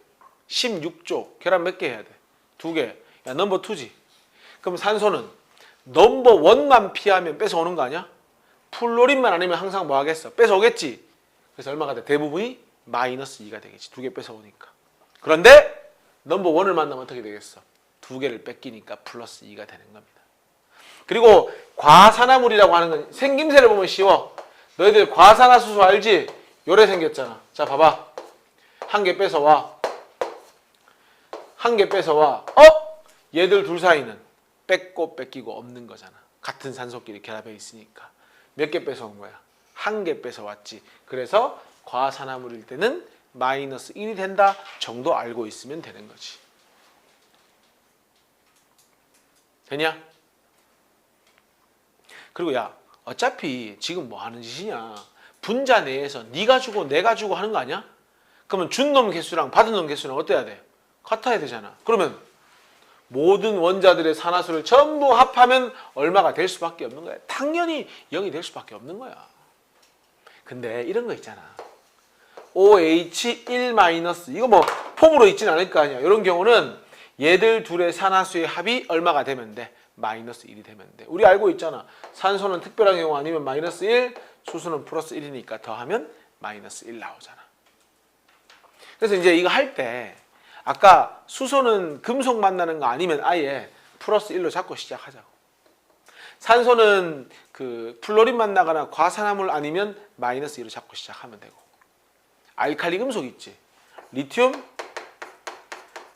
16쪽. 계란 몇 개 해야 돼? 2개. 야, 넘버 2지. 그럼 산소는 넘버 1만 피하면 뺏어오는 거 아니야? 플로린만 아니면 항상 뭐 하겠어? 뺏어오겠지. 그래서 얼마가 돼? 대부분이 마이너스 2가 되겠지. 2개 뺏어오니까. 그런데 넘버 1을 만나면 어떻게 되겠어? 2개를 뺏기니까 플러스 2가 되는 겁니다. 그리고 과산화물이라고 하는 건 생김새를 보면 쉬워. 너희들 과산화수소 알지? 요래 생겼잖아. 자, 봐봐. 한 개 뺏어와. 한 개 뺏어와. 얘들 둘 사이는 뺏고 뺏기고 없는 거잖아. 같은 산소끼리 결합해 있으니까. 몇 개 뺏어온 거야? 한 개 뺏어왔지. 그래서 과산화물일 때는 마이너스 1이 된다 정도 알고 있으면 되는 거지. 되냐? 그리고 야, 어차피 지금 뭐 하는 짓이냐? 분자 내에서 네가 주고 내가 주고 하는 거 아니야? 그러면 준 놈 개수랑 받은 놈 개수랑 어때야 돼? 같아야 되잖아. 그러면 모든 원자들의 산화수를 전부 합하면 얼마가 될 수밖에 없는 거야. 당연히 0이 될 수밖에 없는 거야. 근데 이런 거 있잖아. OH1- 이거 뭐 폼으로 있진 않을 거 아니야. 이런 경우는 얘들 둘의 산화수의 합이 얼마가 되면 돼? 마이너스 1이 되면 돼. 우리 알고 있잖아. 산소는 특별한 경우 아니면 마이너스 1, 수소는 플러스 1이니까 더하면 마이너스 1 나오잖아. 그래서 이제 이거 할 때 아까 수소는 금속 만나는 거 아니면 아예 플러스 1로 잡고 시작하자고. 산소는 그 플로린 만나거나 과산화물 아니면 마이너스 2로 잡고 시작하면 되고. 알칼리 금속 있지. 리튬,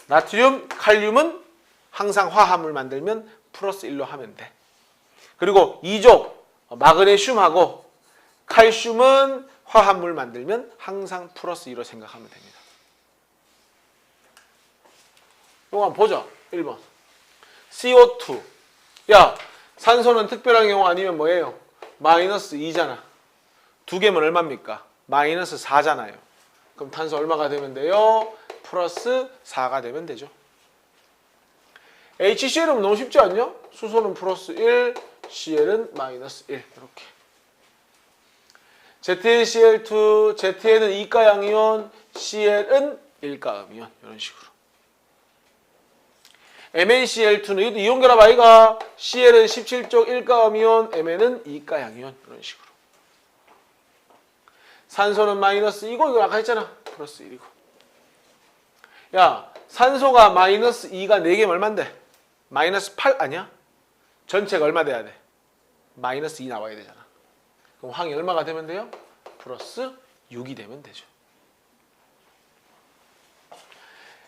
나트륨, 칼륨은 항상 화합물 만들면 플러스 1로 하면 돼. 그리고 2족 마그네슘하고 칼슘은 화합물 만들면 항상 플러스 2로 생각하면 됩니다. 이거 한번 보자. 1번. CO2. 야, 산소는 특별한 경우 아니면 뭐예요? 마이너스 2잖아. 두 개면 얼마입니까? 마이너스 4잖아요. 그럼 탄소 얼마가 되면 돼요? 플러스 4가 되면 되죠. HCl은 너무 쉽지 않냐? 수소는 플러스 1, Cl은 마이너스 1. 이렇게. ZnCl2, Zn은 2가양이온, Cl은 1가음이온. 이런 식으로. MnCl2는 이것도 이온결합 아이가 Cl은 17쪽 1가음이온, Mn은 2가양이온. 이런 식으로. 산소는 마이너스 2고 이거 아까 했잖아. 플러스 1이고. 야, 산소가 마이너스 2가 4개면 얼만데? 마이너스 8 아니야? 전체가 얼마 돼야 돼? 마이너스 2 나와야 되잖아. 그럼 항이 얼마가 되면 돼요? 플러스 6이 되면 되죠.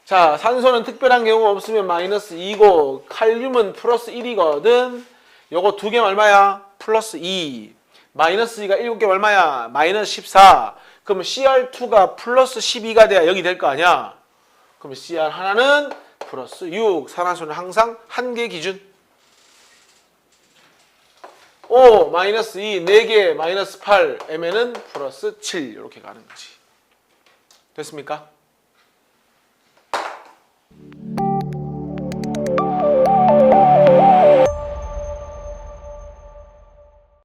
자, 산소는 특별한 경우 없으면 마이너스 2고 칼륨은 플러스 1이거든. 요거 두 개면 얼마야? 플러스 2. 마이너스 2가 7개 얼마야? 마이너스 14. 그러면 Cr2가 플러스 12가 돼야 여기 될 거 아니야? 그러면 Cr 하나는 플러스 6. 산화수는 항상 한 개 기준. 5, 마이너스 2, 4개, 마이너스 8, Mn은 플러스 7. 이렇게 가는 거지. 됐습니까?